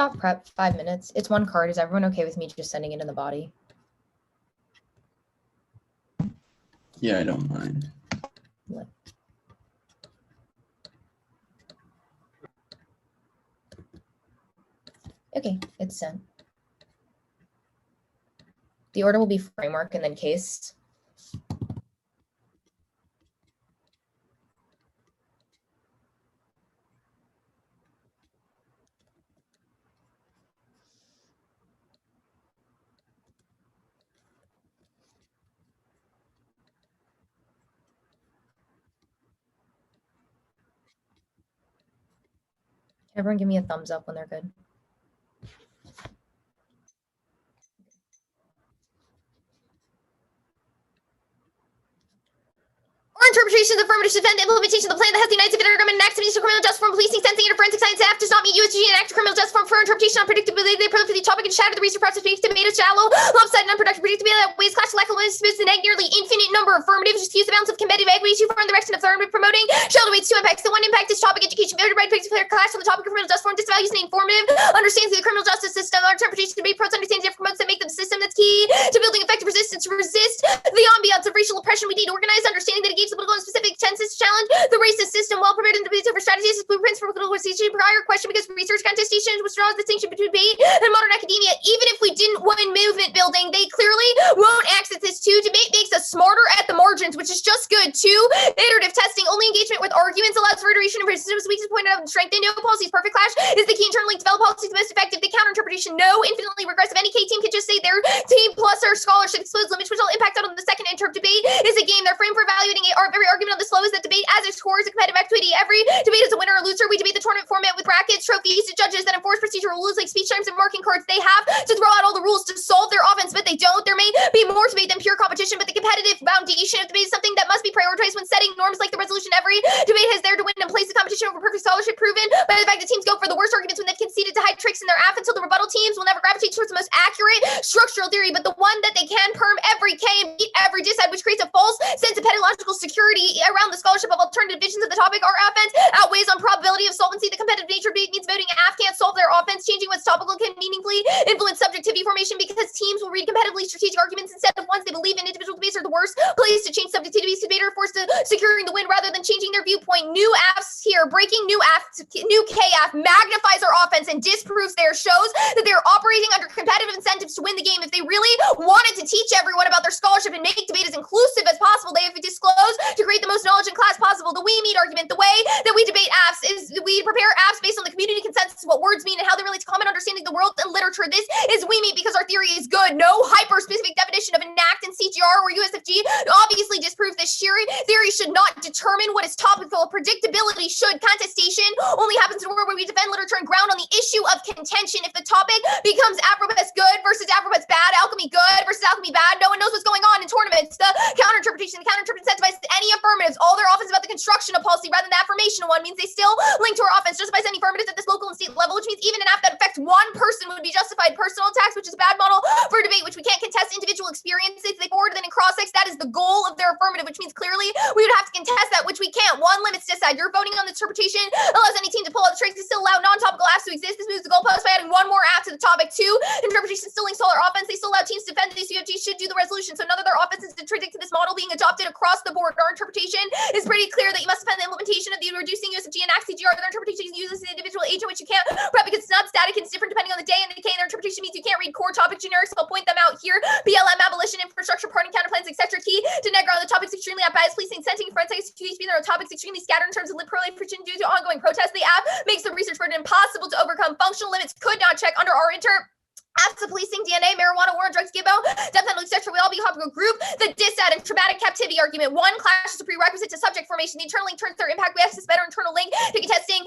Stop prep, 5 minutes. It's one card. Is everyone okay with me just sending it in the body? Yeah, I don't mind. Okay, it's sent. The order will be framework and then case. Everyone give me a thumbs up when they're good. Or interpretation of the affirmative defend the implementation of the plan that has the United States federal government and activities of criminal justice form, policing, sensing, and forensic science staff does not meet USG and active criminal justice form for interpretation on predictability. They proliferate the topic and shatter the research process beneath tomato shallow, lopsided, and unproductive predictability that weighs clash lack of limits to the nearly infinite number of affirmatives, excuse the balance of competitive equity to form the direction of affirmative promoting. Shelter weights two impacts. The one impact is topic education, very right to clear clash on the topic of criminal justice form, disvalues and informative, understands the criminal justice system, our interpretation debate pros understands different modes that make the system that's key to building effective resistance to resist the ambiance of racial oppression. We need organized understanding that engages the political and specific tenses to challenge the racist system while prepared in the over strategies as blueprints for political organization. Prior question because research contestation withdraws the distinction between debate and modern academia. Even if we didn't win movement building, they clearly won't access this too. Debate makes us smarter at the margins, which is just good. 2, iterative testing. Only engagement with arguments allows for iteration and persistence. Weakness pointed out and strengthened. No policies. Perfect clash is the key. Internally develop policies the most effective. The counter interpretation. No infinitely regressive. Any K team can just say their team plus our scholarship explodes limits, which will impact out on the second interp debate is a game. Their frame for evaluating every argument on the slow is that debate as it scores a competitive activity. Every debate is a winner or loser. We debate the tournament format with brackets, trophies, to judges that enforce procedural rules like speech times and marking cards. They have to throw out all the rules to solve their offense, but they don't. There may be more debate than pure competition, but the competitive foundation of debate is something that must be prioritized when setting norms like the resolution. Every debate has there to win and place the competition over perfect scholarship, proven by the fact that teams go for the worst arguments when they've conceded to hide tricks in their app until the rebuttal teams will never gravitate towards the most accurate structural theory, but the one that they can perm every K and beat every disside, which creates a false sense of pedagogical security around the scholarship of alternative visions of the topic. Our offense outweighs on probability of solvency. The competitive nature of debate means voting AF can't solve their offense. Changing what's topical can meaningfully influence subjectivity formation because teams will read competitively strategic arguments instead of ones they believe in. Individual debates are the worst place to change subjectivity. Debaters are forced to securing the win rather than changing their viewpoint. New AFs here, breaking new KF magnifies our offense and disproves their shows that they're operating under competitive incentives to win the game. If they really wanted to teach everyone about their scholarship and make debate as inclusive as possible, they have disclosed to create the most knowledge in class possible. The we meet argument, the way that we debate apps is we prepare apps based on the community consensus, what words mean and how they relate to common understanding of the world and literature. This is we meet because our theory is good. No hyper-specific definition of enact and CGR or USFG obviously disproves this. Theory should not determine what is topical. Predictability should. Contestation only happens in a world where we defend literature and ground on the issue of contention. If the topic becomes Afropus good versus Afropus bad, alchemy good versus alchemy bad, no one knows what's going on in tournaments. The counter-interpretation incentivizes any affirmatives. All their offense about the construction of policy rather than the affirmation one means they still link to our offense. Justifies any affirmatives at this local and state level, which means even an app that affects one person would be justified. Personal attacks, which is a bad model for debate, which we can't contest individual experiences. They forward then in cross-sex. That is the goal of their affirmative, which means clearly we would have to contest that, which we can't. One limits decide. You're voting on this interpretation allows any team to pull out the tricks to still allow non-topical apps to exist. This moves the goalpost by adding one more app to the topic. 2, interpretation still links to all our offense. They still allow teams to defend these UFGs should do the resolution. So none of their offenses intrinsic to this model being adopted across the board. Our interpretation is pretty clear that you must defend the implementation of the reducing USFG and ACT-CGR. Their interpretation uses the individual agent, which you can't prep because it's not static and it's different depending on the day and the K. And their interpretation means you can't read core topic generics. I'll point them out here. BLM, abolition, infrastructure, parting, counterplans, etc. Key to Negra on the topics extremely biased, policing, sensing, forensic, HB, there are topics extremely scattered in terms of proliferation due to ongoing protests. The app makes the research burden impossible to overcome. Functional limits could not check under our apps of policing, DNA, marijuana, war, drugs, gibbo, death penalty, etc. We all be a group. The dissad and traumatic captivity argument. 1, clash is a prerequisite to subject formation. The internal link turns their impact. We access better internal link to contesting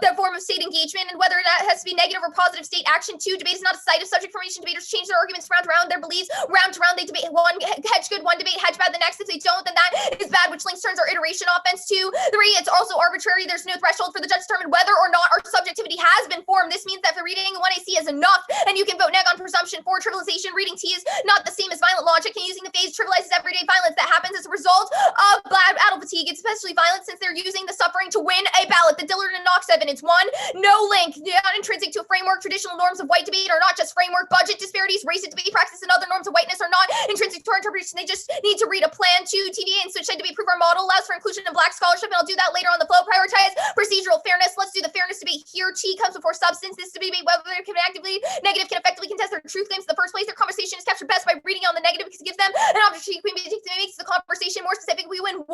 the form of state engagement and whether that has to be negative or positive state action. 2, debate is not a site of subject formation. Debaters change their arguments round to round, their beliefs round to round. They debate one hedge good, one debate hedge bad the next. If they don't, then that is bad, which links turns our iteration offense. 2, 3, it's also arbitrary. There's no threshold for the judge to determine whether or not our subjectivity has been formed form. This means that for reading 1AC is enough, and you can vote neg on presumption. For trivialization, reading T is not the same as violent logic, and using the phase trivializes everyday violence that happens as a result of battle fatigue. It's especially violent since they're using the suffering to win a ballot. The Dillard and Knox evidence. 1, no link, not intrinsic to a framework. Traditional norms of white debate are not just framework. Budget disparities, racist debate practice, and other norms of whiteness are not intrinsic to our interpretation. They just need to read a plan. 2, TVA and switch debate prove our model allows for inclusion of black scholarship, and I'll do that later on the flow. Prioritize procedural fairness. Let's do the fairness debate here. T comes before substance. This debate, whether they can actively negative, can effectively contest their truth claims in the first place. Their conversation is captured best by reading on the negative because it gives them an opportunity to make the conversation more specific. We win 1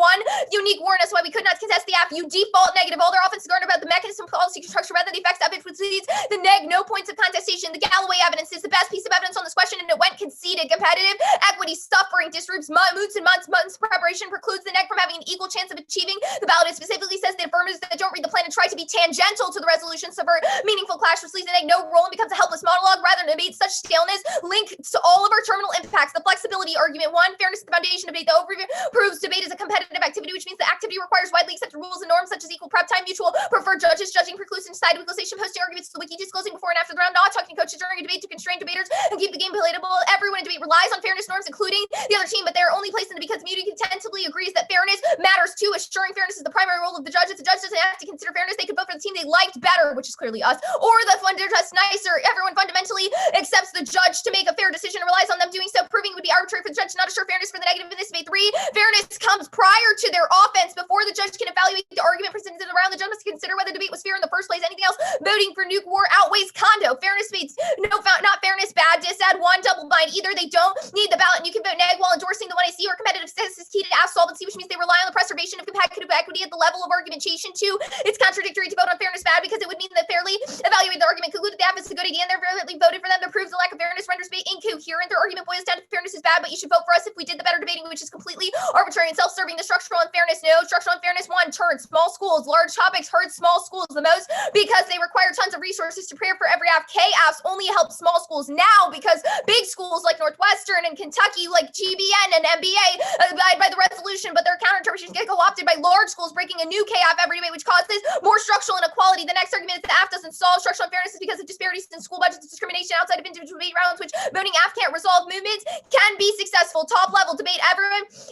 unique warrant. That's why we could not contest the app. You default negative. All their offenses garner about the mechanism, policy, structure, rather than the effects of it, which leads the neg. No points of contestation. The Galloway evidence is the best piece of evidence on this question, and it went conceded. Competitive equity, suffering, disrupts moots and months preparation, precludes the neg from having an equal chance of achieving the ballot. It specifically says the affirmatives that don't read the plan and try to be tangential to the resolution subvert meaningful clash, which leaves the neg no role and becomes a helpless monologue rather than debate. Such staleness link to all of our terminal impacts. The flexibility argument. 1, fairness is the foundation debate. The overview proves debate is a competitive activity, which means the activity requires widely accepted rules and norms such as equal prep time, mutual preferred judges, judging, preclusion, side equalization, posting arguments to the wiki, disclosing before and after the round, not talking to coaches during a debate to constrain debaters and keep the game palatable. Everyone in debate relies on fairness norms, including the other team, but they're only placed in because community tentatively agrees that fairness matters too. Assuring fairness is the primary role of the judge. If the judge doesn't have to consider fairness, they could vote for the team they liked better, which is clearly us, or the funder just nicer. Everyone fundamentally accepts the judge to make a fair decision and relies on them doing so. Proving it would be arbitrary for the judge to not assure fairness for the negative in this debate. 3, fairness comes prior to their offense. Before the judge can evaluate the argument presented around, the judge must consider whether the debate was fair in the first place. Anything else voting for nuke war outweighs condo. Fairness debates, not fairness, bad, disad, 1, double bind. Either they don't need the ballot and you can vote neg while endorsing the 1AC, or competitive status is key to ask solvency, which means they rely on the preservation of competitive equity at the level of argumentation. 2, it's contradictory to vote on fairness bad because it would mean that fairly evaluate the argument, concluded the app is a good idea, and they're fairly voted for them to prove the lack of fairness renders debate incoherent. Their argument boils down to fairness is bad, but you should vote for us if we did the better debating, which is completely arbitrary and self-serving. The structural unfairness, no. Structural unfairness, 1, turn small schools, large topics hurt small schools the most because they require tons of resources to prepare for every app. K apps only help small schools now because big schools like Northwestern and Kentucky, like GBN and MBA, abide by the resolution, but their counter-interpretations get co-opted by large schools breaking a new K app every debate, which causes more structural inequality. The next argument is the app doesn't solve structural unfairness because of disparities in school budgets, discrimination outside of individual debate rounds, which voting app can't resolve. Movements can be successful. Top level debate,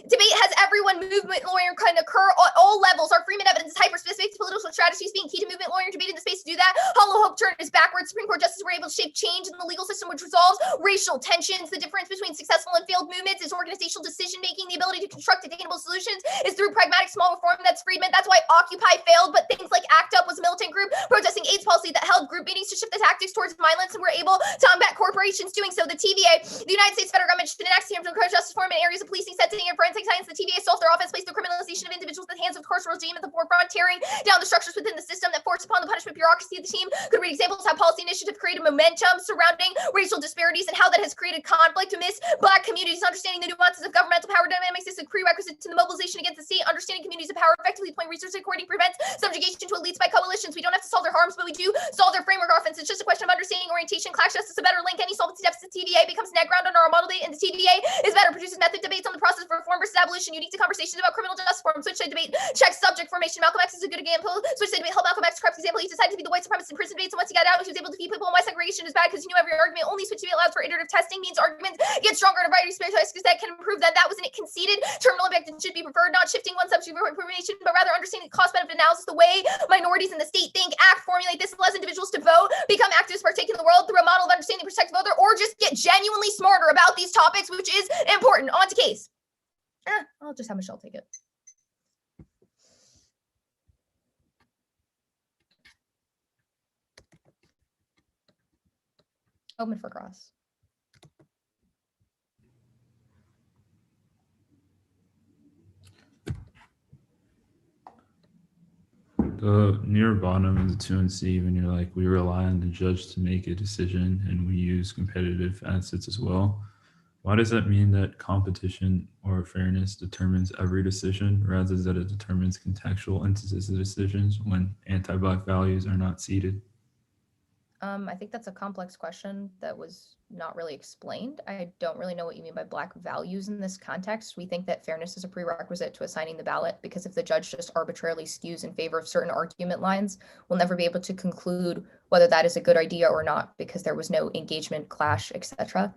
debate has everyone. Movement lawyering can occur at all levels. Our Freeman evidence is hyper-specific to political strategies being key to movement lawyering debate in the space to do that. Hollow hope turn is backwards. Supreme Court justices were able to shape change in the legal system, which resolves racial tensions. The difference between successful and failed movements is organizational decision-making. The ability to construct attainable solutions is through pragmatic small reform. That's Friedman. That's why Occupy failed, but things like ACT UP was a militant group protesting AIDS policy that held group meetings to shift the tactics towards violence, and were able to combat corporations doing so. The TVA, the United States federal government, should enact terms of justice reform in areas of policing, sentencing, and forensic science. The TVA solved their offense, placed the criminalization of individuals in the hands of the carceral regime at the forefront, tearing down the structures within the system that forced upon the punishment bureaucracy. The team could read examples how policy initiative created momentum surrounding racial disparities and how that has created conflict amidst Black communities. Understanding the nuances of governmental power dynamics is a prerequisite to the mobilization against the state. Understanding communities of power effectively deploying resources according prevents subjugation to elites by coalitions. We don't have to solve their harms, but we do solve their framework offense. It's just a question of understanding orientation. Clash justice a better link. Any solvency deficit TVA becomes net ground under our model date, and the TVA is better, produces method debates on the process of reform versus abolition, unique to conversations about criminal justice reform. Switch debate checks subject formation. Malcolm X is a good example. Switch debate held Malcolm X corrupt example. He decided to be the white supremacist in prison debates, and once he got out, he was able to defeat people. And why segregation is bad because you knew every argument. Only switch debate allows for iterative testing, means arguments get stronger in a variety of spaces because that can improve that. That was an it conceded terminal impact and should be preferred, not shifting one subject for information, but rather understanding cost benefit analysis, the way minorities in the state think, act, formulate. This allows individuals to vote, become activists, partake in the world through a model of understanding perspective of other, or just get genuinely smarter about these topics, which is important. On to case. I'll just have Michelle take it. Open for cross. The near bottom of the 2 and C, when you're like, we rely on the judge to make a decision and we use competitive assets as well. Why does that mean that competition or fairness determines every decision rather than that it determines contextual instances of decisions when anti-Black values are not seated? I think that's a complex question that was not really explained. I don't really know what you mean by Black values in this context. We think that fairness is a prerequisite to assigning the ballot, because if the judge just arbitrarily skews in favor of certain argument lines, we'll never be able to conclude whether that is a good idea or not, because there was no engagement, clash, etc.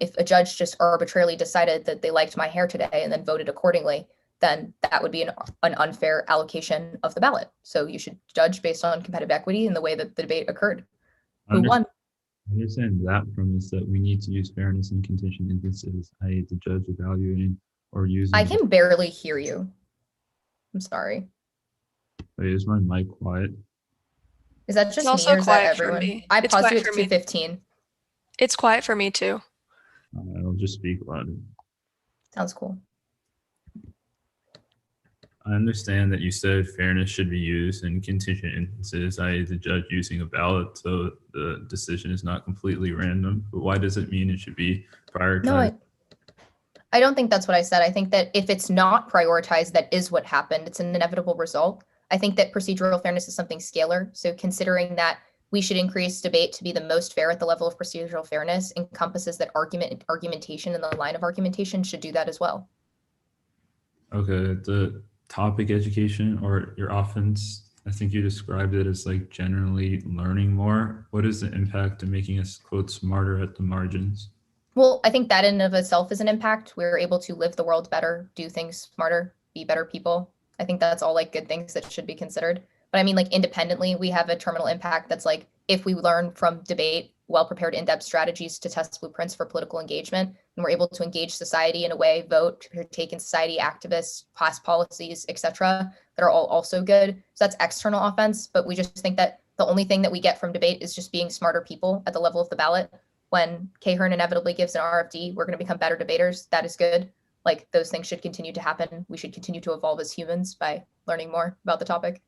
If a judge just arbitrarily decided that they liked my hair today and then voted accordingly, then that would be an unfair allocation of the ballot. So you should judge based on competitive equity and the way that the debate occurred. Who won? I understand that premise that we need to use fairness in contingent instances, i.e. the judge evaluating or using. I can barely hear you. I'm sorry. Wait, is my mic quiet? Is that just me also or is that quiet for everyone? me. I It's paused quiet you at for me. 2:15. It's quiet for me too. I'll just speak louder. Sounds cool. I understand that you said fairness should be used in contingent instances, i.e. the judge using a ballot, so the decision is not completely random. But why does it mean it should be prioritized? No, I don't think that's what I said. I think that if it's not prioritized, that is what happened. It's an inevitable result. I think that procedural fairness is something scalar. So considering that we should increase debate to be the most fair at the level of procedural fairness encompasses that argumentation and the line of argumentation should do that as well. Okay, the topic education or your offense, I think you described it as like generally learning more. What is the impact of making us, quote, smarter at the margins? Well, I think that in and of itself is an impact. We're able to live the world better, do things smarter, be better people. I think that's all like good things that should be considered. But I mean, like independently, we have a terminal impact that's like if we learn from debate, well-prepared in-depth strategies to test blueprints for political engagement, and we're able to engage society in a way, vote, partake in society, activists, pass policies, etc., that are all also good. So that's external offense. But we just think that the only thing that we get from debate is just being smarter people at the level of the ballot. When Cahern inevitably gives an RFD, we're going to become better debaters. That is good. Like those things should continue to happen. We should continue to evolve as humans by learning more about the topic.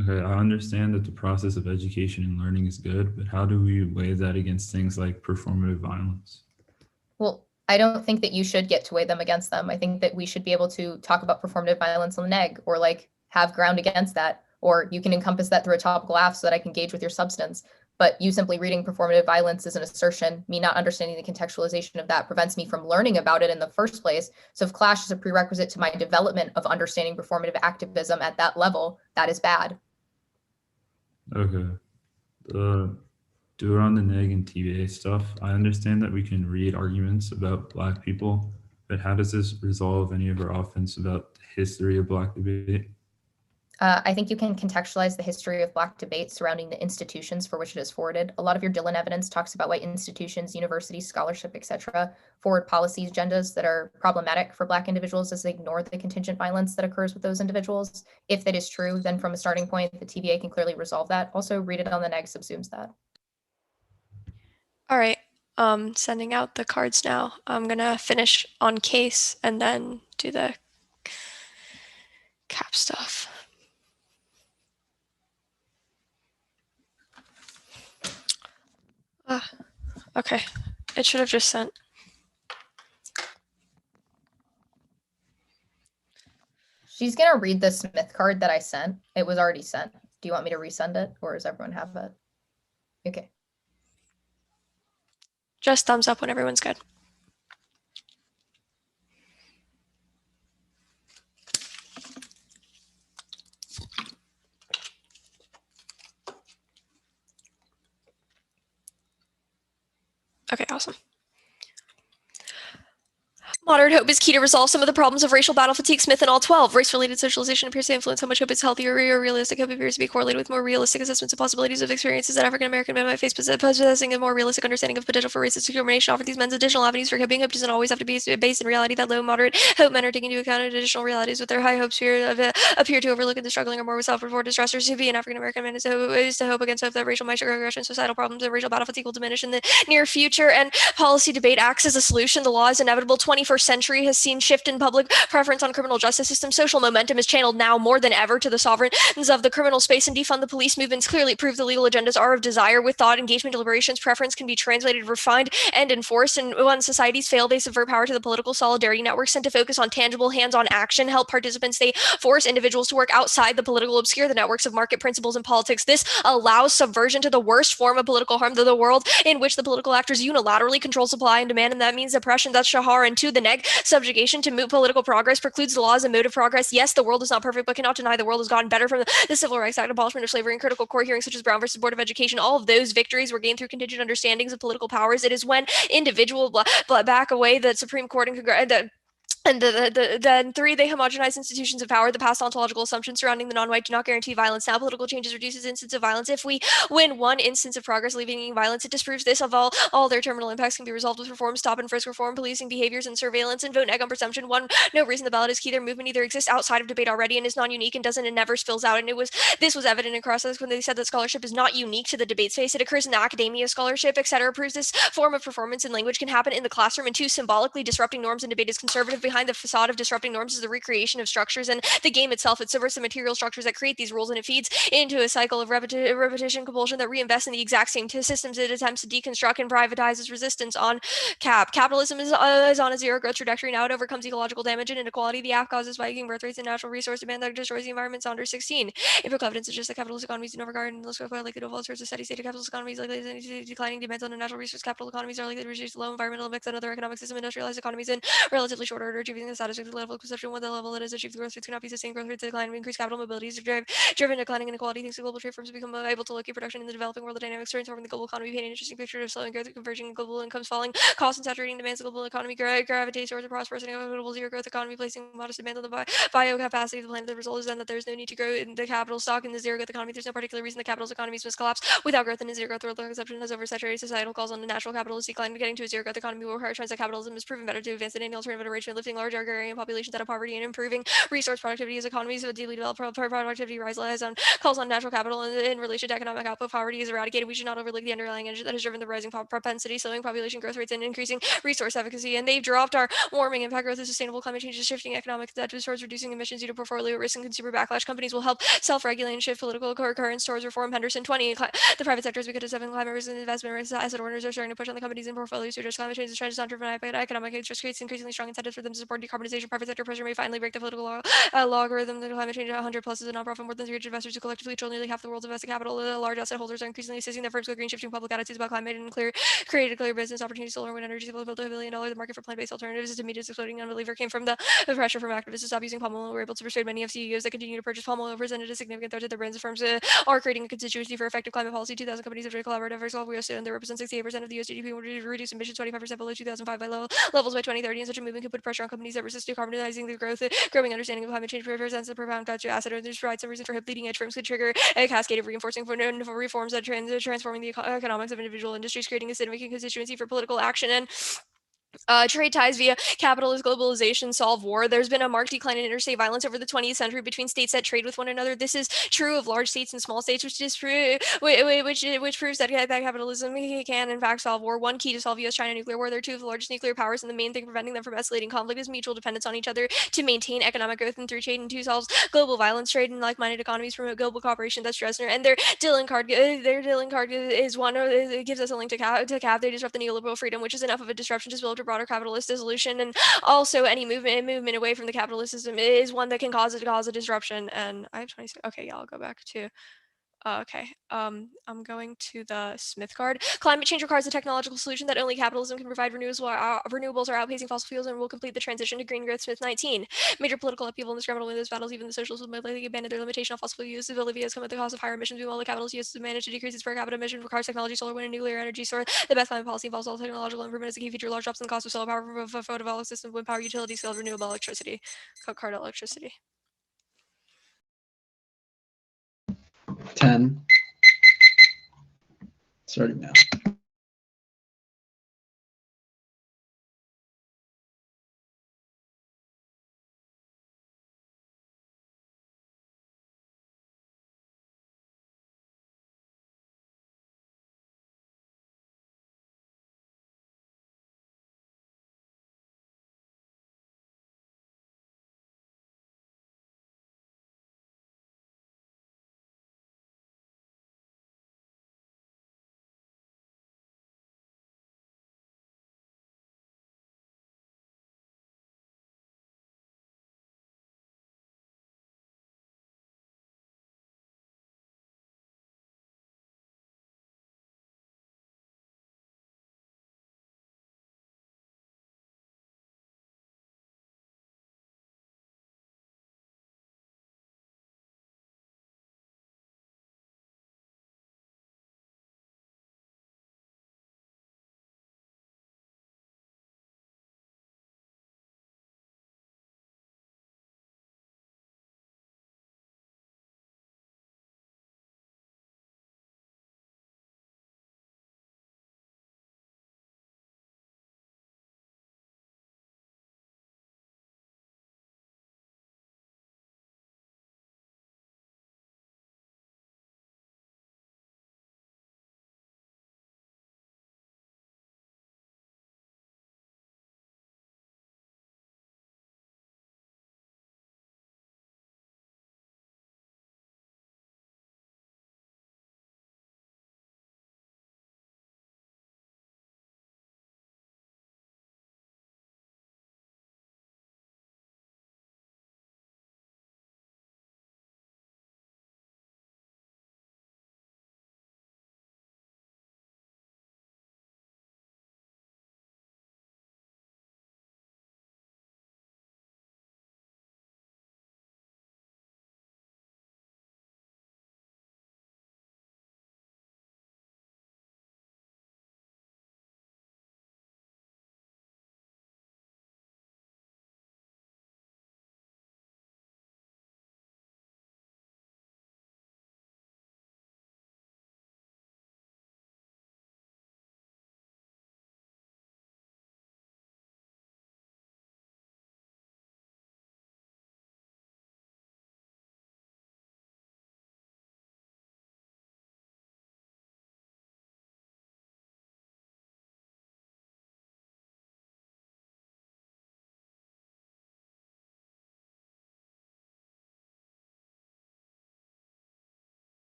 Okay, I understand that the process of education and learning is good, but how do we weigh that against things like performative violence? Well, I don't think that you should get to weigh them against them. I think that we should be able to talk about performative violence on the neg or like have ground against that, or you can encompass that through a topical AF so that I can engage with your substance. But you simply reading performative violence is an assertion. Me not understanding the contextualization of that prevents me from learning about it in the first place. So if clash is a prerequisite to my development of understanding performative activism at that level, that is bad. Okay. Do it on the neg and TVA stuff. I understand that we can read arguments about Black people, but how does this resolve any of our offense about the history of Black debate? I think you can contextualize the history of Black debate surrounding the institutions for which it is forwarded. A lot of your Dillon evidence talks about why institutions, universities, scholarship, etc., forward policies, agendas that are problematic for Black individuals as they ignore the contingent violence that occurs with those individuals. If that is true, then from a starting point, the TVA can clearly resolve that. Also, read it on the neg subsumes that. All right. Sending out the cards now. I'm gonna finish on case and then do the cap stuff. Okay, it should have just sent. She's gonna read the Smith card that I sent. It was already sent. Do you want me to resend it, or does everyone have it? Okay. Just thumbs up when everyone's good. Okay, awesome. Moderate hope is key to resolve some of the problems of racial battle fatigue. Smith and all 12. Race-related socialization appears to influence how much hope is healthier or realistic. Hope appears to be correlated with more realistic assessments of possibilities of experiences that African American men might face, possessing a more realistic understanding of potential for racist discrimination. Offer these men additional avenues for coping. Hope doesn't always have to be based in reality. That low, moderate hope men are taking into account additional realities with their high hopes appear to overlook in the struggling or more with self-report distressors. To be an African American man is to hope against hope that racial microaggression, societal problems, and racial battle fatigue will diminish in the near future. And policy debate acts as a solution. The law is inevitable. 21st 21st century has seen shift in public preference on criminal justice system. Social momentum is channeled now more than ever to the sovereigns of the criminal space, and defund the police movements clearly prove the legal agendas are of desire. With thought, engagement, deliberations, preference can be translated, refined, and enforced. And when society's fail-based avert power to the political solidarity networks tend to focus on tangible, hands-on action, help participants, they force individuals to work outside the political, obscure the networks of market principles and politics. This allows subversion to the worst form of political harm to the world, in which the political actors unilaterally control supply and demand, and that means oppression. That's Shahar. And two, the neg subjugation to move political progress precludes the laws and mode of progress. Yes, the world is not perfect, but cannot deny the world has gotten better from the Civil Rights Act, abolishment of slavery, and critical court hearings such as Brown versus Board of Education. All of those victories were gained through contingent understandings of political powers. It is when individuals back away the Supreme Court and then three, they homogenize institutions of power that pass ontological assumptions surrounding the non-white do not guarantee violence. Now, political changes reduces instance of violence. If we win one instance of progress alleviating violence, it disproves this of all their terminal impacts can be resolved with reform, stop and frisk reform, policing behaviors and surveillance, and vote neg on presumption. One, no reason the ballot is key. Their movement either exists outside of debate already and is non-unique and doesn't and never spills out. And this was evident in Crest when they said that scholarship is not unique to the debate space. It occurs in the academia, scholarship, etc. Proves this form of performance in language can happen in the classroom. And two, symbolically disrupting norms in debate is conservative. Behind the facade of disrupting norms is the recreation of structures, and the game itself, it subverts the material structures that create these rules, and it feeds into a cycle of repetition, compulsion that reinvests in the exact same systems it attempts to deconstruct and privatizes resistance on capitalism is on a zero growth trajectory. Now it overcomes ecological damage and inequality. The app causes spiking birth rates and natural resource demand that destroys the environment. Saunders 16. Empirical evidence suggests that capitalist economies do not regard and less likely to evolve towards a steady state of capitalist economies likely to declining demands on the natural resource. Capital economies are likely to reduce low environmental mix and other economic system. Industrialized economies in relatively short order, achieving the status level of consumption. When the level it is achieved, the growth rates cannot be sustained. Growth rates decline. Increased capital mobilities driven declining inequality. Thanks to global trade firms become able to locate production in the developing world. The dynamics transforming the global economy paint an interesting picture of slowing growth, converging global incomes falling, costs and saturating demands. The global economy gravitates towards a prosperous and inevitable zero growth economy, placing modest demand on the bio capacity of the planet. The result is then that there is no need to grow in the capital stock in the zero growth economy. There's no particular reason the capitalist economies must collapse. Without growth in a zero growth world, consumption has oversaturated societal calls on the natural capitalist decline. Getting to a zero growth economy will require trends that capitalism has proven better to advance than any alternative arrangement, lifting large agrarian populations out of poverty and improving resource productivity as economies of deeply developed productivity rise on calls on natural capital and in relation to economic output. Poverty is eradicated. We should not overlook the underlying engine that has driven the rising propensity, slowing population growth rates, and increasing resource efficacy. And they've dropped our warming impact growth of sustainable climate change is shifting economic attitudes towards reducing emissions due to portfolio risk and consumer backlash. Companies will help self-regulate and shift political currents towards reform. Henderson 20. The private sector is because of seven climate risk and investment risk. Asset owners are starting to push on the companies and portfolios to address climate change. The trend is not driven by economic interest creates increasingly strong incentives for them to support decarbonization. Private sector pressure may finally break the political logarithm. The climate change 100 plus is a nonprofit. More than 300 investors who collectively control nearly half the world's invested capital. The large asset holders are increasingly assisting their firms with green, shifting public attitudes about climate and created clear business opportunities. Solar wind energy will build $1 billion. The market for plant-based alternatives to meet its exploding unbeliever came from the pressure from activists to stop using palm oil. We're able to persuade many of CEOs that continue to purchase palm oil presented a significant threat to their brands. The firms are creating a constituency for effective climate policy. 2,000 companies have collaborated efforts. We also and they represent 68% of the US GDP. Will reduce emissions 25% below 2005 by levels by 2030. And such a movement could put pressure on companies that resist decarbonizing the growing understanding of climate change represents a profound cut to asset owners. Provides some reason for leading edge firms could trigger a cascade of reinforcing for reforms that transforming the economics of individual industries, creating a significant constituency for political action. And trade ties via capitalist globalization solve war. There's been a marked decline in interstate violence over the 20th century between states that trade with one another. This is true of large states and small states, which proves that capitalism can in fact solve war. One key to solve U.S.-China nuclear war. They're two of the largest nuclear powers, and the main thing preventing them from escalating conflict is mutual dependence on each other to maintain economic growth and through trade. And two solves global violence. Trade and like-minded economies promote global cooperation. That's Dresner. And their Dylan card is one. It gives us a link to CAP. They disrupt the neoliberal freedom, which is enough of a disruption to spill to broader capitalist dissolution. And also any movement away from the capitalist system is one that can cause a disruption. And I have 26. Okay, yeah, I'll go back to I'm going to the Smith card. Climate change requires a technological solution that only capitalism can provide. Renewables are outpacing fossil fuels and will complete the transition to green growth. Smith 19. Major political upheaval and the scramble to win those battles. Even the socialists will likely abandon their limitation on fossil fuel use. Bolivia has come at the cost of higher emissions. Meanwhile, the capitalist use to manage to decrease its per capita emission requires technology, solar, wind, and nuclear energy source. The best climate policy involves all technological improvement as a key feature. Large drops in the cost of solar power from a photovoltaic system, wind power, utility scale, renewable electricity. Card electricity. 10. Starting now.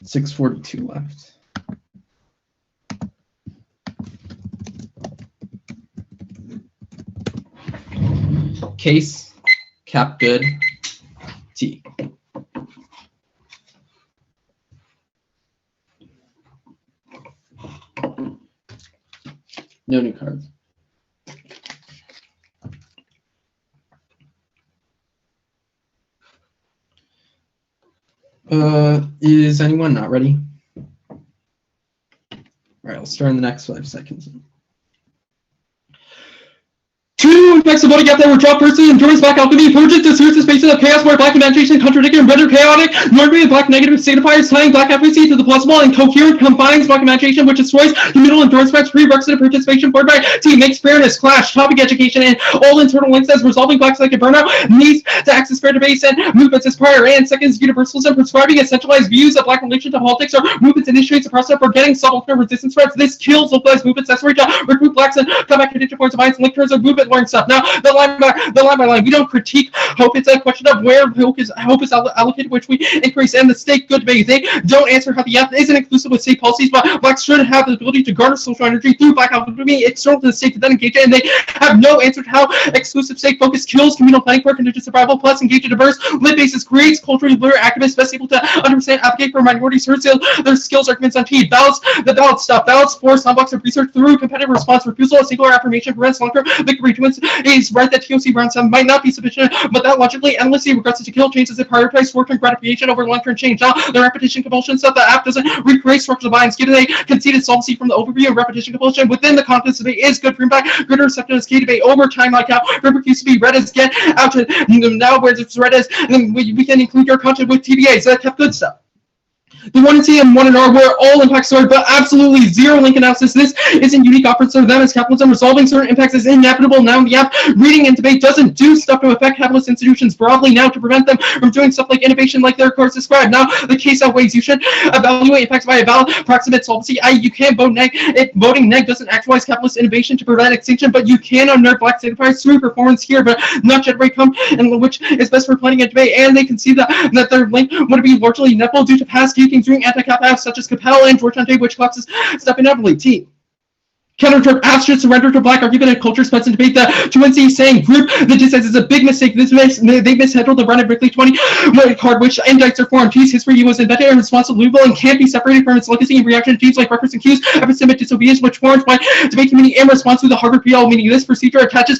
642 left. Case, cap good, T. No new cards. Is anyone not ready? All right, I'll start in the next 5 seconds. 2 impacts of body gap that were dropped firstly and Jordan's black alchemy purges the source of spaces of chaos where black imagination contradicting and render chaotic, normally black negative signifiers tying black efficacy to the plausible and coherent combines black imagination which destroys communal endurance prerequisite participation forward by T makes fairness, clash, topic education, and all internal links as resolving black psychic burnout needs to access fair debates and movements as prior, and second is universalism prescribing and centralized views of black relation to politics or movements initiates a process for getting subtle resistance threats. This kills localized movements necessary to recruit blacks and come back to digital points of alliance link terms of movement learning stuff. Now, the line by line, we don't critique hope. It's a question of where hope is allocated, which we increase, and the state good debate. They don't answer how the F isn't inclusive with state policies, but blacks should have the ability to garner social energy through black autonomy external to the state to then engage it, and they have no answer to how exclusive state focus kills communal planning for contingent survival, plus engage a diverse lit basis creates culturally literate activists best able to understand, advocate for minorities, their skills, arguments on T, balance the balance stuff, balance force, unbox of research through competitive response, refusal of singular affirmation prevents long-term victory. Is right that TOC round 7 might not be sufficient, but that logically endlessly regrets to kill changes that prioritize short-term gratification over long-term change. Now, the repetition compulsion stuff, the app doesn't recreate structural binds, given a conceded solvency from the overview of repetition compulsion within the context debate is good for impact, good receptiveness, key debate over time, like how River used to be read as get out to now where it's read as, and we can include your content with TBAs, that kept good stuff. The 1 in T and 1 in R were all impact story, but absolutely zero link analysis. This isn't unique offered to them as capitalism. Resolving certain impacts is inevitable. Now the app reading and debate doesn't do stuff to affect capitalist institutions broadly now to prevent them from doing stuff like innovation like their course described. Now the case outweighs. You should evaluate impacts by a valid proximate solvency, i.e. you can't vote neg if voting neg doesn't actualize capitalist innovation to prevent extinction, but you can unnerve black signifiers through performance here, but not generate come and which is best for planning a debate, and they can see that their link would be largely inevitable due to past geeking doing anti-cap apps such as Capel and Georgetown Day, which collapses stuff inevitably. T. Counter apps should surrender to black argument and culture spreads and debate. The 2NC saying group the dissents is a big mistake. They mishandled the Brennan Brickley 20 card, which indicts their forum. T's history was invented and responsible Louisville and can't be separated from its legacy and reaction to teams like reference and cues, epistemic disobedience, which warrants by debate community in response to the Harvard PL, meaning this procedure attaches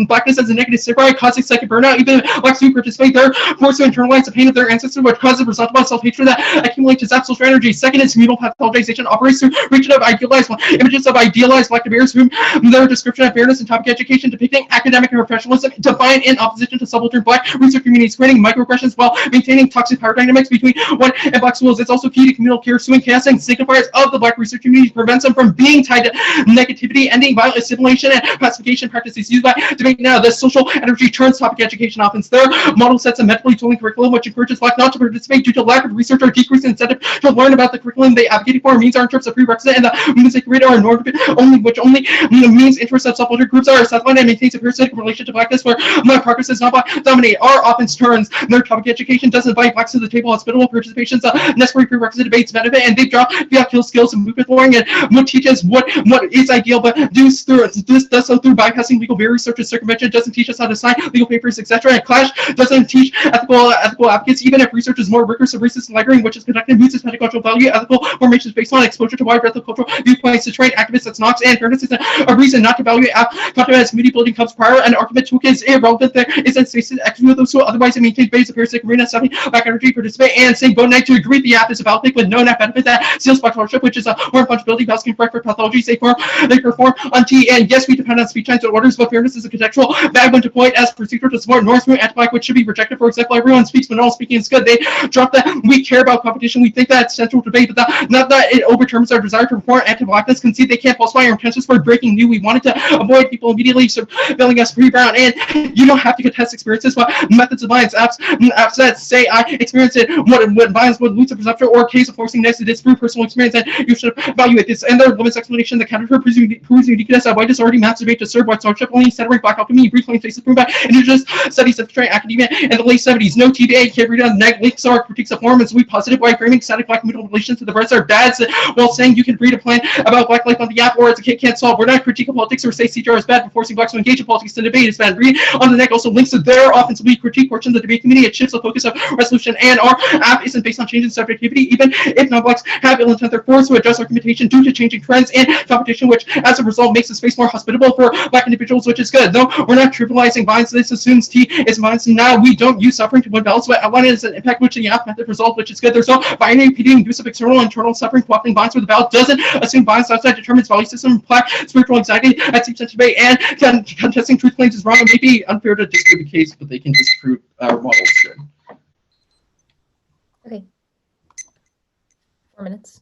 blackness as a negative signifier, causing psychic burnout. Even if blacks do participate, they're forced to internalize the pain of their ancestors, which causes resentment, self-hatred that accumulates to zap social energy. Second is communal pathologization operates through region of idealized images of idealized black debaters whom their description of fairness and topic education depicting academic and professionalism defined in opposition to subaltern black research communities, creating microaggressions while maintaining toxic power dynamics between white and black schools. It's also key to communal care, suing, chaosing signifiers of the black research community prevents them from being tied to negativity, ending violent assimilation and pacification practices used by debate. Now, the social energy turns topic education off, and their model sets a mentally tooling curriculum which encourages black not to participate due to lack of research or decreased incentive to learn about the curriculum they advocated for. Means are in terms of prerequisite, and the means they create are normative only, which only means interests of subaltern groups are satisfied and maintains a parasitic relation to blackness where black progress is not black dominate. Our often turns their topic education doesn't invite blacks to the table. Hospitable participations, necessary prerequisite debates benefit, and they've dropped via kill skills and movement learning and what teaches what is ideal, but this does so through bypassing legal barriers such as circumvention, doesn't teach us how to sign legal papers, etc. And Clash doesn't teach ethical advocates, even if research is more rigorous of racist library, which is conducted boosts its pedagogical value. Ethical formation is based on exposure to wide breadth of cultural viewpoints to train activists at Knox, and fairness is a reason not to evaluate content as community building comes prior. An argument toolkit is irrelevant. There is a space to execute those who otherwise it maintains base of parasitic arena, stopping black energy participate, and saying vote night to agree the app is a valid thing with no net benefit that seals black scholarship, which is a more fungibility basking correct for pathology, they perform on T. And yes, we depend on speech times and orders, but fairness is a contextual bad when deployed as procedure to support North Moon anti-black, which should be rejected. For example, everyone speaks, but no one speaking is good. They drop that we care about competition. We think that's central debate, but not that it overturns our desire to perform anti-blackness. Concede they can't falsify our intentions for breaking new. We wanted to avoid people immediately surveilling us pre-Brown, and you don't have to contest experiences, but methods of violence apps that say I experienced it, what violence would lose a perception or case of forcing next to disprove personal experience, and you should evaluate this. And their woman's explanation, the counter proves uniqueness that white already masturbate to serve white scholarship, only centering black alchemy, briefly faces proven by indigenous studies of academia in the late 70s. No TBA can read on neg links or critiques of hormones. We positive white framing static black middle relations to the breasts our dads while saying you can read a plan about black life on the app or as a kid can't solve. We're not critiquing politics or say CJR is bad for forcing blacks to engage in politics. The debate is bad. Read on the neck also links to their offensively critique portion of the debate committee. It shifts the focus of resolution, and our app isn't based on changing subjectivity, even if non-blacks have ill intent. They're forced to adjust argumentation due to changing trends and competition, which as a result makes the space more hospitable for black individuals, which is good. Though we're not trivializing violence, this assumes T is violence. Now we don't use suffering to win battles, but outline it as an impact which the app method resolved, which is good. There's no binary repeating use of external and internal suffering. Cooperating violence with the ballot doesn't assume violence outside determines value system, black spiritual anxiety at deep sense debate, and contesting truth claims is wrong. It may be unfair to disprove the case, but they can disprove our models good. Okay. 4 minutes.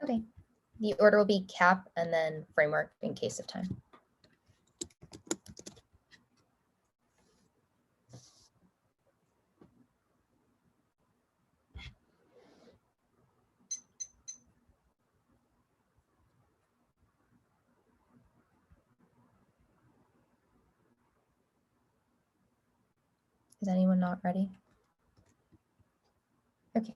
Okay. The order will be cap and then framework in case of time. Is anyone not ready? Okay.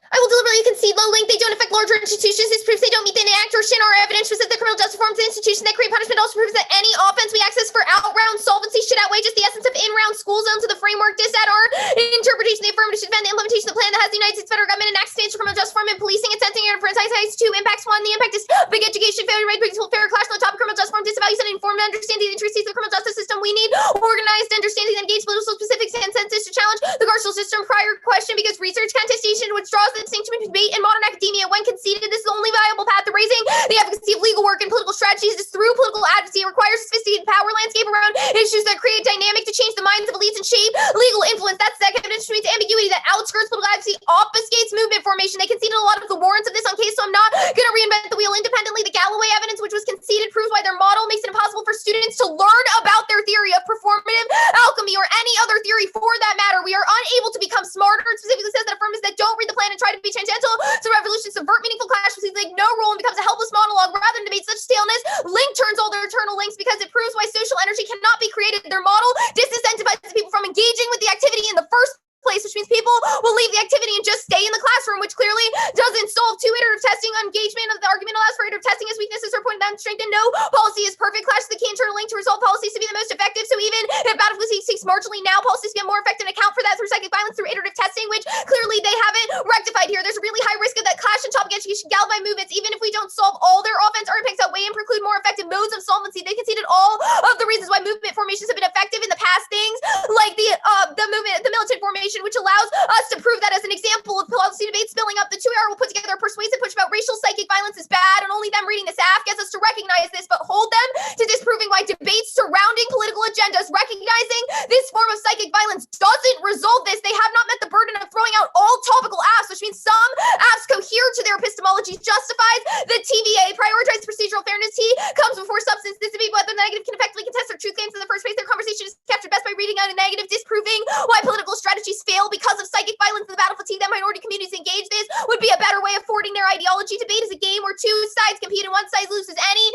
I will deliberately concede low link. They don't affect larger institutions. This proves they don't meet the enact or shin or evidence shows that the criminal justice reforms the institution that create punishment also proves that any offense we access for out-round solvency should outweigh just the essence of in-round school zones of the framework. This at our interpretation, the affirmative should defend the implementation of the plan that has the United States federal government enact substantial criminal justice reform and policing and sentencing and for insights two impacts. One, the impact is big education, failure rate, peaceful, fair clash on the topic of criminal justice reform, disavows and informed understanding the intricacies of the criminal justice system. We need organized understanding that engage political specifics and senses to challenge the carceral system. Prior question, because research contestation which draws the distinction between debate and modern academia. When conceded, this is the only viable path to raising the efficacy of legal work and political strategies is through political advocacy. It requires sophisticated power landscape around issues that create dynamic to change the minds of elites and shape legal influence. That's the evidence which means ambiguity that outskirts political advocacy obfuscates movement formation. They conceded a lot of the warrants of this on case, so I'm not going to reinvent the wheel independently. The Galloway evidence, which was conceded, proves why their model makes it impossible for students to learn about their theory of performative alchemy or any other theory for that matter. We are unable to become smarter. It specifically says that affirmers that don't read the plan and try to be tangential to revolution subvert meaningful clash, like no role and becomes a helpless monologue rather than debate such staleness. Link turns all their eternal links because it proves why social energy cannot be created. Their model disincentivizes people from engaging with the activity in the first place, which means people will leave the activity and just stay in the classroom, which clearly doesn't solve two iterative testing. Engagement of the argument allows for iterative testing as weaknesses are pointed out and strengthened. No policy is perfect. Clash is the key internal link to resolve policies to be the most effective. So even if battlefield seeks marginally now, policies get more effective and account for that through psychic violence through iterative testing, which clearly they haven't rectified here. There's a really high risk of that clash and topic education galvanize movements. Even if we don't solve all their offense, our impacts outweigh and preclude more effective modes of solvency. They conceded all of the reasons why movement formations have been effective in the past. Things like the militant formation, which allows us to prove that as an example of policy debate spilling up. The 2R will put together a persuasive push about racial psychic violence is bad, and only them reading this AF gets us to recognize this, but hold them to disproving why debates surrounding political agendas, recognizing this form of psychic violence doesn't resolve this. They have not met the burden of throwing out all topical AFs, which means some AFs cohere to their epistemology, justifies the TVA, prioritizes procedural fairness. T comes before substance. This debate, whether the negative can effectively contest their truth claims in the first place. Their conversation is captured best by reading out a negative, disproving why political strategies fail because of psychic violence and the battle fatigue that minority communities engage. This would be a better way of forwarding their ideology. Debate is a game where two sides compete and one side loses. Any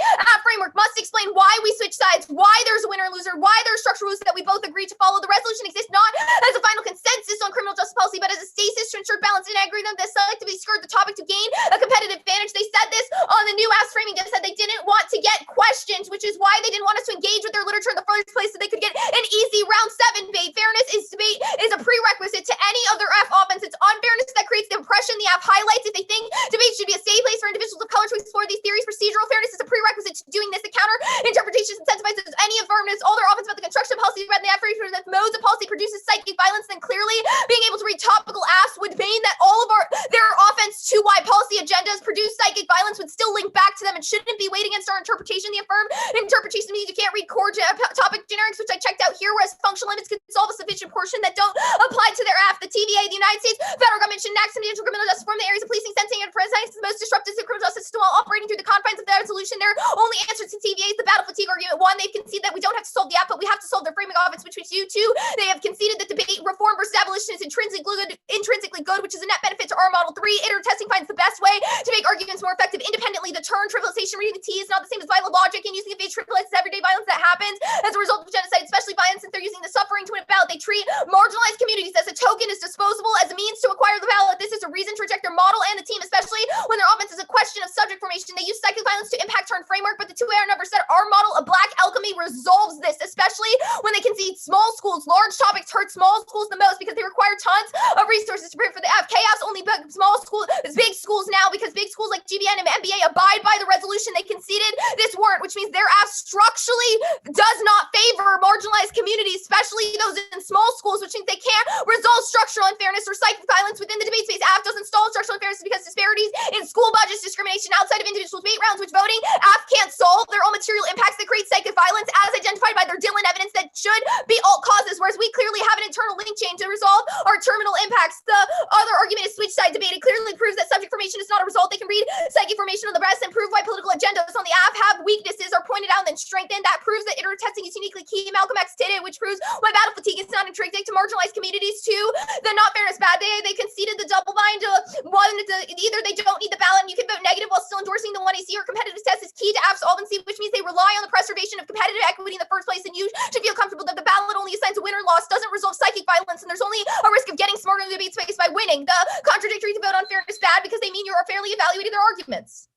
framework must explain why we switch sides, why there's a winner and loser, why there are structural rules that we both agree to follow. The resolution exists not as a final consensus on criminal justice policy, but as a stasis to ensure balance and algorithm that selectively skirt the topic to gain a competitive advantage. They said this on the new ass framing. They said they didn't want to get questions, which is why they didn't want us to engage with their literature in the first place so they could get an easy round 7 bait. Fairness is debate is a prerequisite to any other F offense. It's unfairness that creates the impression the F highlights. If they think debate should be a safe place for individuals of color to explore these theories, procedural fairness is a prerequisite to doing this. The counter interpretation incentivizes any affirmatives, all their offense about the construction of policy rather than the effort that modes of policy produces psychic violence, then clearly being able to read topical AFs would mean that all of their offense to why policy agendas produce psychic violence would still link back to them and shouldn't be weighed against our interpretation. The affirmed interpretation means you can't read core topic generics, which I checked out here, whereas functional limits could solve a sufficient portion that don't apply to their AF. The TVA, the United States federal government should enact some criminal justice reform. The areas of policing, sentencing, and forensics is the most disruptive to criminal justice system while operating through the confines of their solution. Their only answer to TVA is the battle fatigue argument. One, they've conceded that we don't have to solve the AF, but we have to solve their framing offense, which you two, they have conceded that debate reform versus abolition is intrinsically good, which is a net benefit to our model. 3, iterative testing finds the best way to make arguments more effective independently. The term trivialization reading the T is not the same as violent logic, and using the phrase trivializes everyday violence that happens as a result of genocide, especially violence, since they're using the suffering to win a ballot. They treat marginalized communities as a token, as disposable, as a means to acquire the ballot. This is a reason to reject their model and the team, especially when their offense is a question of subject formation. They use psychic violence to impact turn framework, but the 2AR number said our model of black alchemy resolves this, especially when they concede small schools. Large topics hurt small schools the most because they require tons of resources to prepare for the F. Chaos only small schools, big schools now, because big schools like GBN and MBA abide by the resolution. They conceded this warrant, which means their F structurally does not favor marginalized communities. communities, especially those in small schools, which means they can't resolve structural unfairness or psychic violence within the debate space. AF doesn't stall structural unfairness because disparities in school budgets, discrimination outside of individual debate rounds, which voting AF can't solve. Their own material impacts that create psychic violence as identified by their Dylan evidence that should be alt causes, whereas we clearly have an internal link chain to resolve our terminal impacts. The other argument is switch side debate. It clearly proves that subject formation is not a result. They can read psychic formation on the breast and prove why political agendas on the AF have weaknesses are pointed out and then strengthened. That proves that iterative testing is uniquely key. Malcolm X did it, which proves why battle fatigue is not intrinsic to marginalized communities too. The not fairness bad. They conceded the double bind. Either they don't need the ballot and you can vote negative while still endorsing the 1AC, or competitive test is key to AF solvency, which means they rely on the preservation of competitive equity in the first place, and you should feel comfortable that the ballot only assigns a winner loss, doesn't resolve psychic violence, and there's only a risk of getting smarter in the debate space by winning. The contradictory to vote on fairness bad because they mean you're fairly evaluating their arguments.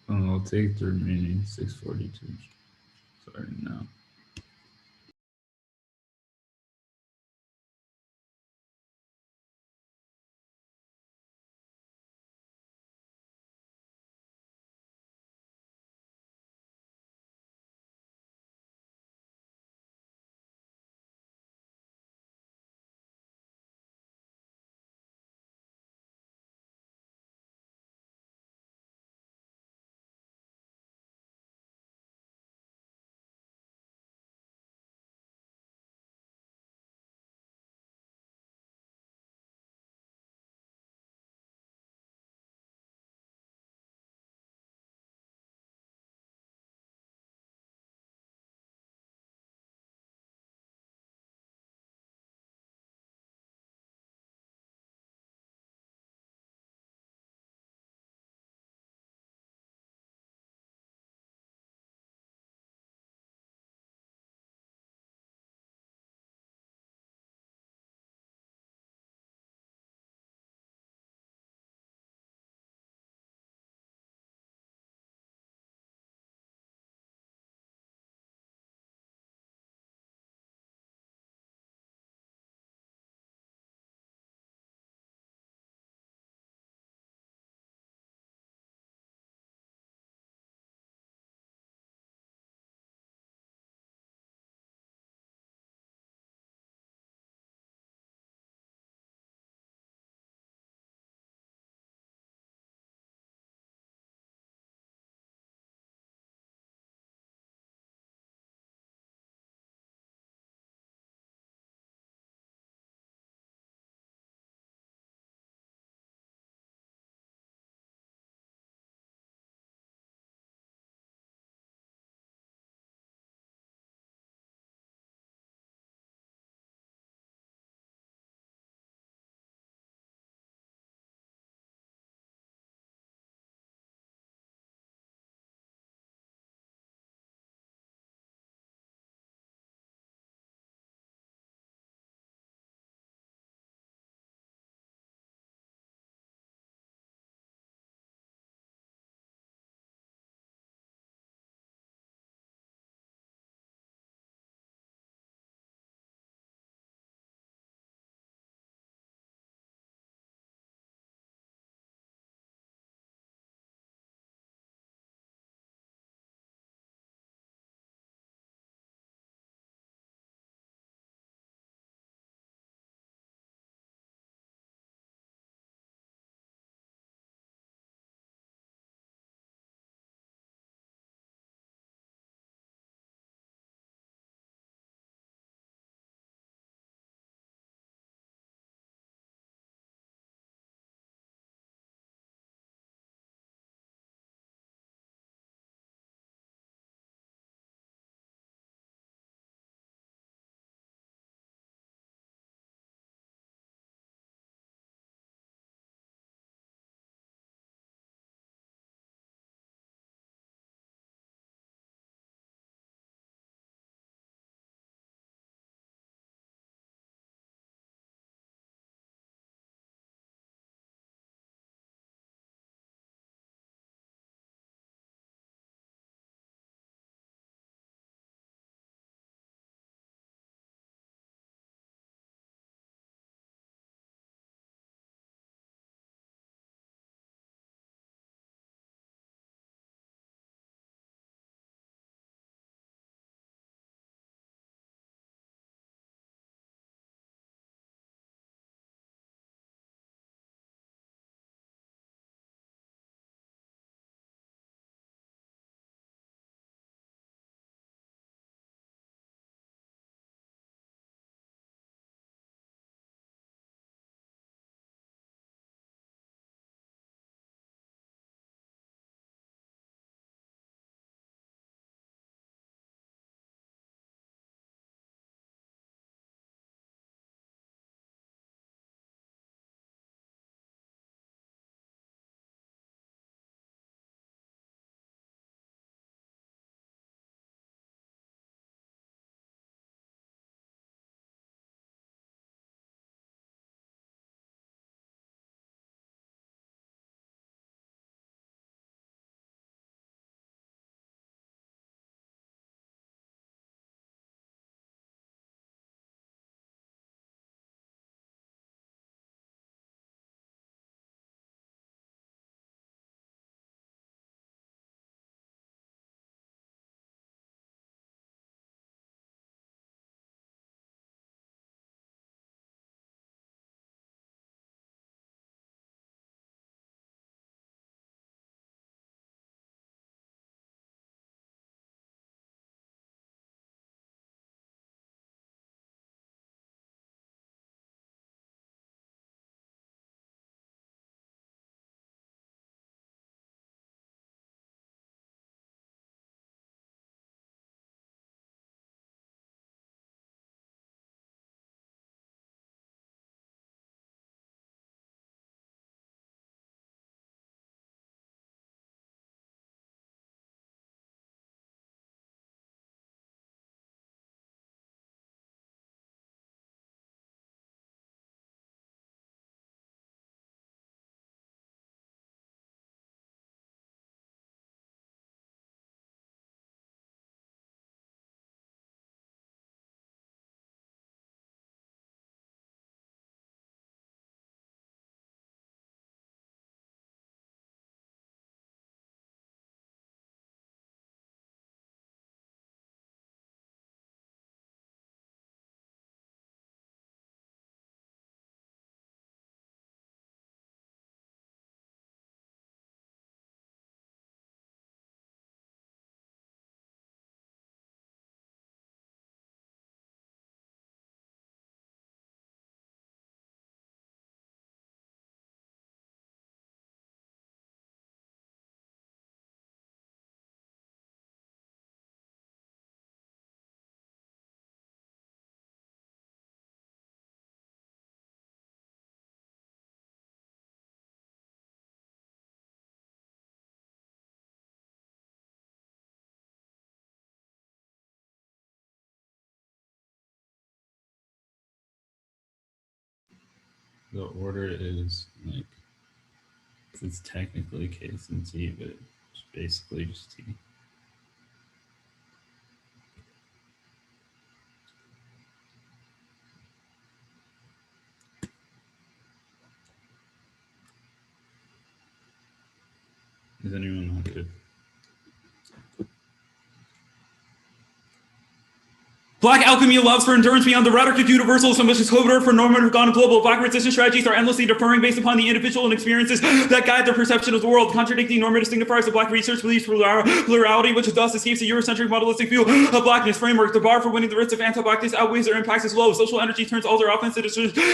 I'll take the remaining 642. Sorry, no. the order is like, it's technically case and T, but it's basically just T. Is anyone not good? Black alchemy allows for endurance beyond the radical universalism, which is covert for normative gone global. Black resistance strategies are endlessly deferring based upon the individual and experiences that guide their perception of the world, contradicting normative signifiers of Black research believes plurality, which thus escapes the Eurocentric modelistic view of Blackness framework. The bar for winning the risk of anti-Blackness outweighs their impacts as low. Social energy turns all their offense. It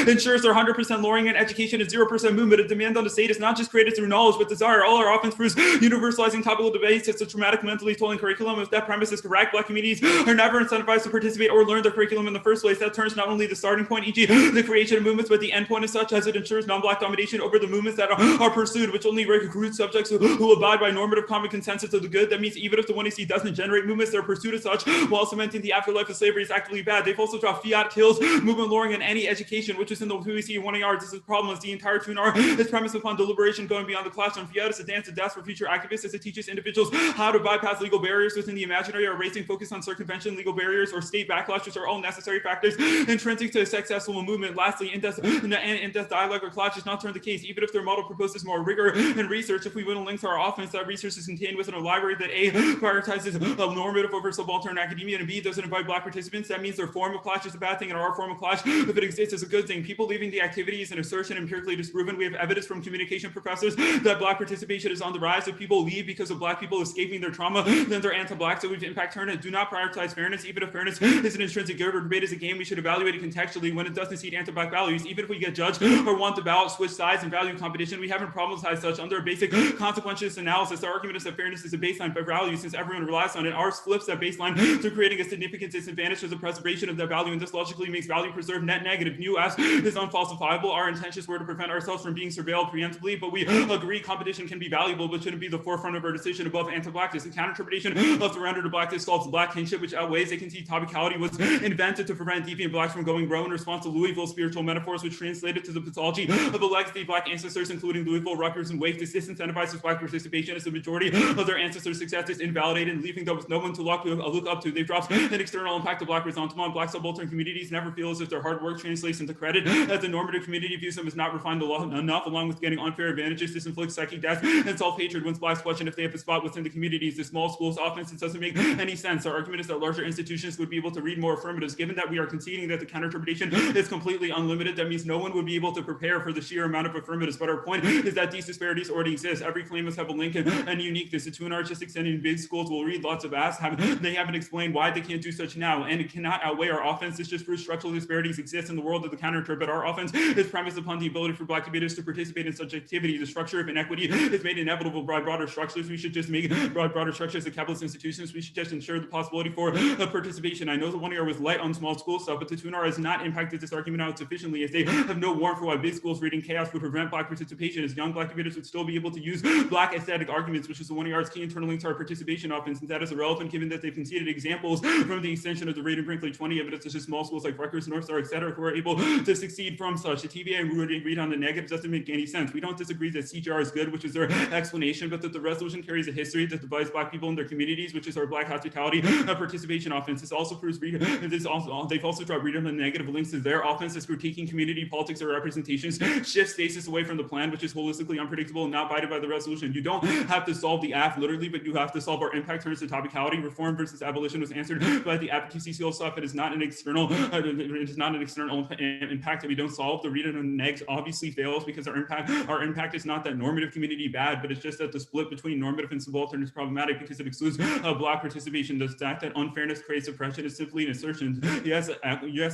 ensures their 100% lowering and education and 0% movement. A demand on the state is not just created through knowledge, but desire. All our offense proves universalizing topical debates. It's a traumatic, mentally tolling curriculum. If that premise is correct, Black communities are never incentivized to participate or learn their curriculum in the first place. That turns not only the starting point, e.g. the creation of movements, but the end point is such as it ensures non-Black domination over the movements that are pursued, which only recruit subjects who abide by normative common consensus of the good. That means even if the 1AC doesn't generate movements, their pursuit as such, while cementing the afterlife of slavery, is actively bad. They've also dropped fiat kills, movement lowering, and anti-education, which is in the 2AC and 1AR. This is the problem, as the entire 2R is premised upon deliberation going beyond the classroom. Fiat is a dance to death for future activists, as it teaches individuals how to bypass legal barriers within the imaginary, or racing focus on circumvention, legal barriers, or state backlash, which are all necessary factors intrinsic to a successful movement. Lastly, in-depth dialogue or clash is not turn the case, even if their model proposes more rigor and research. If we want to link to our offense, that research is contained within a library that A, prioritizes normative over subaltern academia, and B, doesn't invite Black participants. That means their form of clash is a bad thing, and our form of clash, if it exists, is a good thing. People leaving the activity is an assertion empirically disproven. We have evidence from communication professors that Black participation is on the rise. If people leave because of Black people escaping their trauma, then they're anti-Black. So we've impact turn and do not prioritize fairness, even if fairness is an intrinsic good or debate is a game. We should evaluate it contextually when it doesn't seed anti-Black values. Even if we get judged or want the ballot switch sides and value competition, we haven't problematized such under a basic consequentialist analysis. Our argument is that fairness is a baseline for value, since everyone relies on it. Ours flips that baseline to creating a significant disadvantage to the preservation of that value, and this logically makes value preserved net negative. New as is unfalsifiable. Our intentions were to prevent ourselves from being surveilled preemptively, but we agree competition can be valuable, but shouldn't be the forefront of our decision above anti-Blackness. The counter-interpretation of surrender to Blackness solves Black kinship, which outweighs. They can see topicality was invented to prevent deviant Blacks from going rogue in response to Louisville spiritual metaphors, which translated to the pathology of the legacy of Black ancestors, including Louisville, Rutgers, and Wake. This disincentivizes Black participation as the majority of their ancestors' success is invalidated, and leaving them with no one to look up to. They've dropped an external impact of Black resentment. Black subaltern communities never feel as if their hard work translates into credit, as the normative community views them as not refined enough, along with getting unfair advantages. This inflicts psychic death and self-hatred once Blacks question if they have a spot within the communities. The small schools offense, it doesn't make any sense. Our argument is that larger institutions would be able to read more affirmatives. Given that we are conceding that the counter-interpretation is completely unlimited, that means no one would be able to prepare for the sheer amount of affirmatives. But our point is that these disparities already exist. Every claim must have a link and uniqueness. The 2R just extending big schools will read lots of asks. They haven't explained why they can't do such now, and it cannot outweigh our offense. This just proves structural disparities exist in the world of the counter-interpret. But our offense is premised upon the ability for Black debaters to participate in such activity. The structure of inequity is made inevitable by broader structures. We should just make broader structures of capitalist institutions. We should just ensure the possibility for participation. I know the 1R was light on small school stuff, but the 2R has not impacted this argument out sufficiently, as they have no warrant for why big schools reading chaos would prevent Black participation, as young Black debaters would still be able to use Black aesthetic arguments, which is the 1AR's key internal link to our participation offense, and that is irrelevant given that they've conceded examples from the extension of the Reed and Brinkley 20 evidence, such as small schools like Rutgers, North Star, etc., who are able to succeed from such. The TVA and read on the negatives doesn't make any sense. We don't disagree that CGR is good, which is their explanation, but that the resolution carries a history that divides Black people in their communities, which is our Black hospitality participation offense. This also proves they've also dropped read on the negative links to their offense as critiquing community politics or representations, shift stasis away from the plan, which is holistically unpredictable and not guided by the resolution. You don't have to solve the AF literally, but you have to solve our impact turns to topicality. Reform versus abolition was answered by the advocacy skill stuff. It is not an external impact that we don't solve. The read on the negs obviously fails because our impact is not that normative community bad, but it's just that the split between normative and subaltern is problematic because it excludes Black participation. The fact that unfairness creates oppression is simply an assertion. Yes,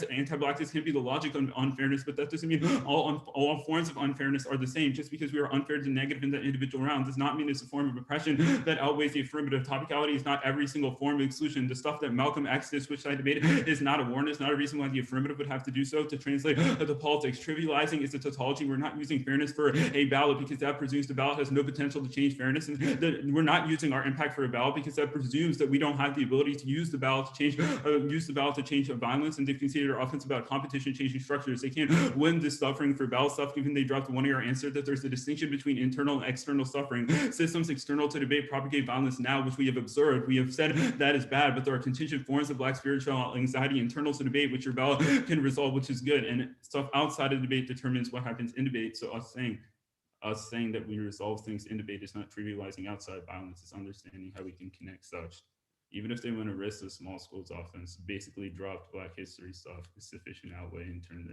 anti-Blackness can be the logic of unfairness, but that doesn't mean all forms of unfairness are the same. Just because we are unfair to negative in the individual round does not mean it's a form of oppression that outweighs the affirmative. Topicality is not every single form of exclusion. The stuff that Malcolm X did, which I debated, is not a warrant. It's not a reason why the affirmative would have to do so to translate the politics. Trivializing is a tautology. We're not using fairness for a ballot because that presumes the ballot has no potential to change fairness, and we're not using our impact for a ballot because that presumes that we don't have the ability to use the ballot to change use the ballot to change violence, and they consider offense about competition changing structures. They can't win this suffering for ballot stuff, given they dropped one error answer that there's a distinction between internal and external suffering. Systems external to debate propagate violence now, which we have observed. We have said that is bad, but there are contingent forms of Black spiritual anxiety internal to debate, which your ballot can resolve, which is good. And stuff outside of debate determines what happens in debate. So us saying that we resolve things in debate is not trivializing outside violence. It's understanding how we can connect such. Even if they want to risk the small schools offense, basically dropped Black history stuff is sufficient outweigh and turn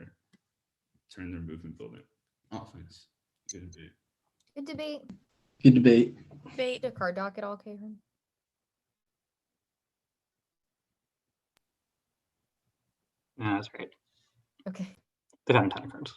their movement building offense. Good debate. Good debate. Good debate. Debate. The card doc at all, Karen? No, that's right. Okay. They've had a ton of cards.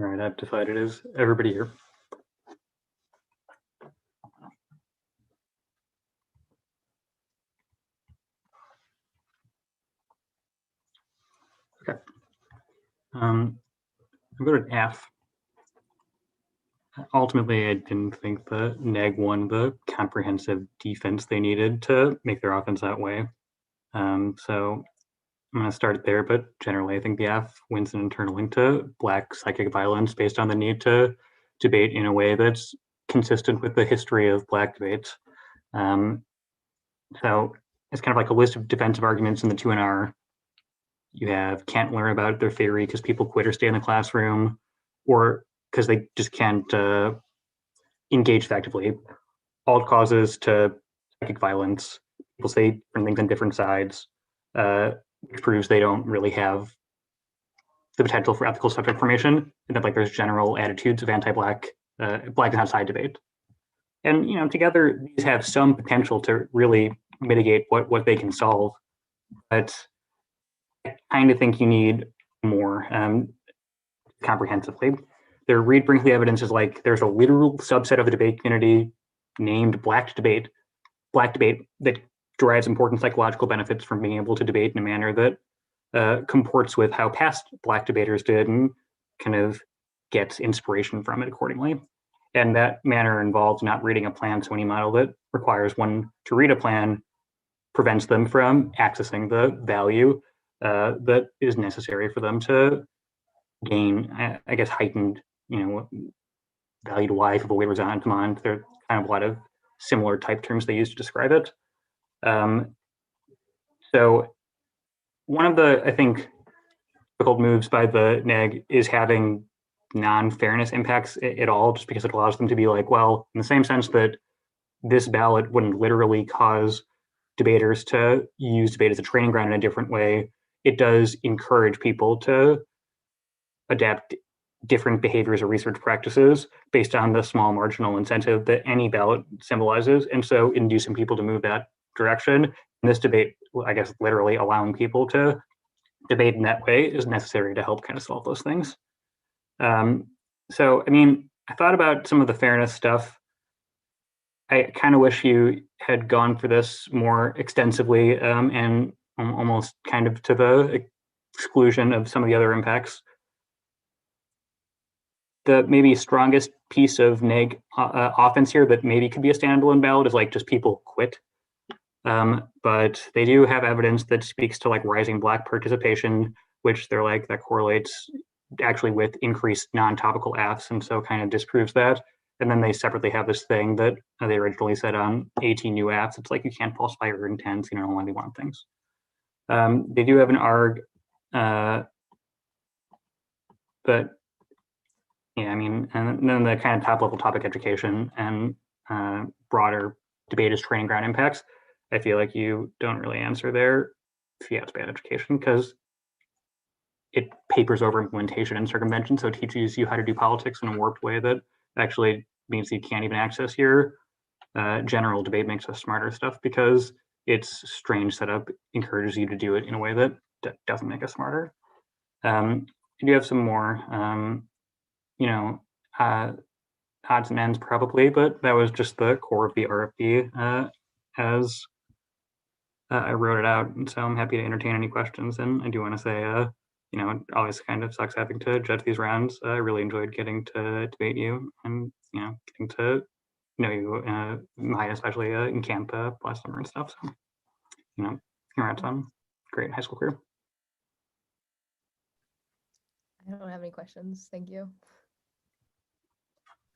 All right, I've decided. Is everybody here? Okay. I'm going to F. Ultimately, I didn't think the neg won the comprehensive defense they needed to make their offense that way. So I'm going to start there, but generally, I think the F wins an internal link to Black psychic violence based on the need to debate in a way that's consistent with the history of Black debates. So it's kind of like a list of defensive arguments in the 2NR. You have can't learn about their theory because people quit or stay in the classroom, or because they just can't engage effectively. Alt causes to psychic violence. People say different things on different sides, which proves they don't really have the potential for ethical subject formation, and that like there's general attitudes of anti-Black, Black is outside debate. And together these have some potential to really mitigate what they can solve, but I kind of think you need more comprehensively. Their Reed Brinkley evidence is like there's a literal subset of the debate community named Black debate that derives important psychological benefits from being able to debate in a manner that comports with how past Black debaters did and kind of gets inspiration from it accordingly. And that manner involves not reading a plan, so any model that requires one to read a plan prevents them from accessing the value that is necessary for them to gain, I guess, heightened, value to life, of a waivers on demand. There are kind of a lot of similar type terms they use to describe it. So one of the, I think, difficult moves by the neg is having non-fairness impacts at all, just because it allows them to be like, well, in the same sense that this ballot wouldn't literally cause debaters to use debate as a training ground in a different way, it does encourage people to adapt different behaviors or research practices based on the small marginal incentive that any ballot symbolizes. And so inducing people to move that direction. And this debate, I guess, literally allowing people to debate in that way is necessary to help kind of solve those things. So, I mean, I thought about some of the fairness stuff. I kind of wish you had gone for this more extensively and almost kind of to the exclusion of some of the other impacts. The maybe strongest piece of neg offense here that maybe could be a standalone ballot is like just people quit. But they do have evidence that speaks to like rising Black participation, which they're like that correlates actually with increased non-topical AFs, and so kind of disproves that. And then they separately have this thing that they originally said on 18 new AFs. It's like you can't falsify your intents, when they want things. They do have an ARG, but yeah, I mean, and then the kind of top level topic education and broader debate as training ground impacts. I feel like you don't really answer there. Yeah, it's bad education because it papers over implementation and circumvention. So it teaches you how to do politics in a warped way that actually means that you can't even access your general debate makes us smarter stuff, because its strange setup encourages you to do it in a way that doesn't make us smarter. You do have some more, odds and ends probably, but that was just the core of the RFP as I wrote it out. And so I'm happy to entertain any questions. And I do want to say, it always kind of sucks having to judge these rounds. I really enjoyed getting to debate you and, getting to know you, Maya, especially in camp last summer and stuff. So, congrats on great high school career. I don't have any questions. Thank you.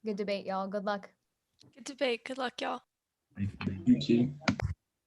Good debate, y'all. Good luck. Good debate. Good luck, y'all. You too.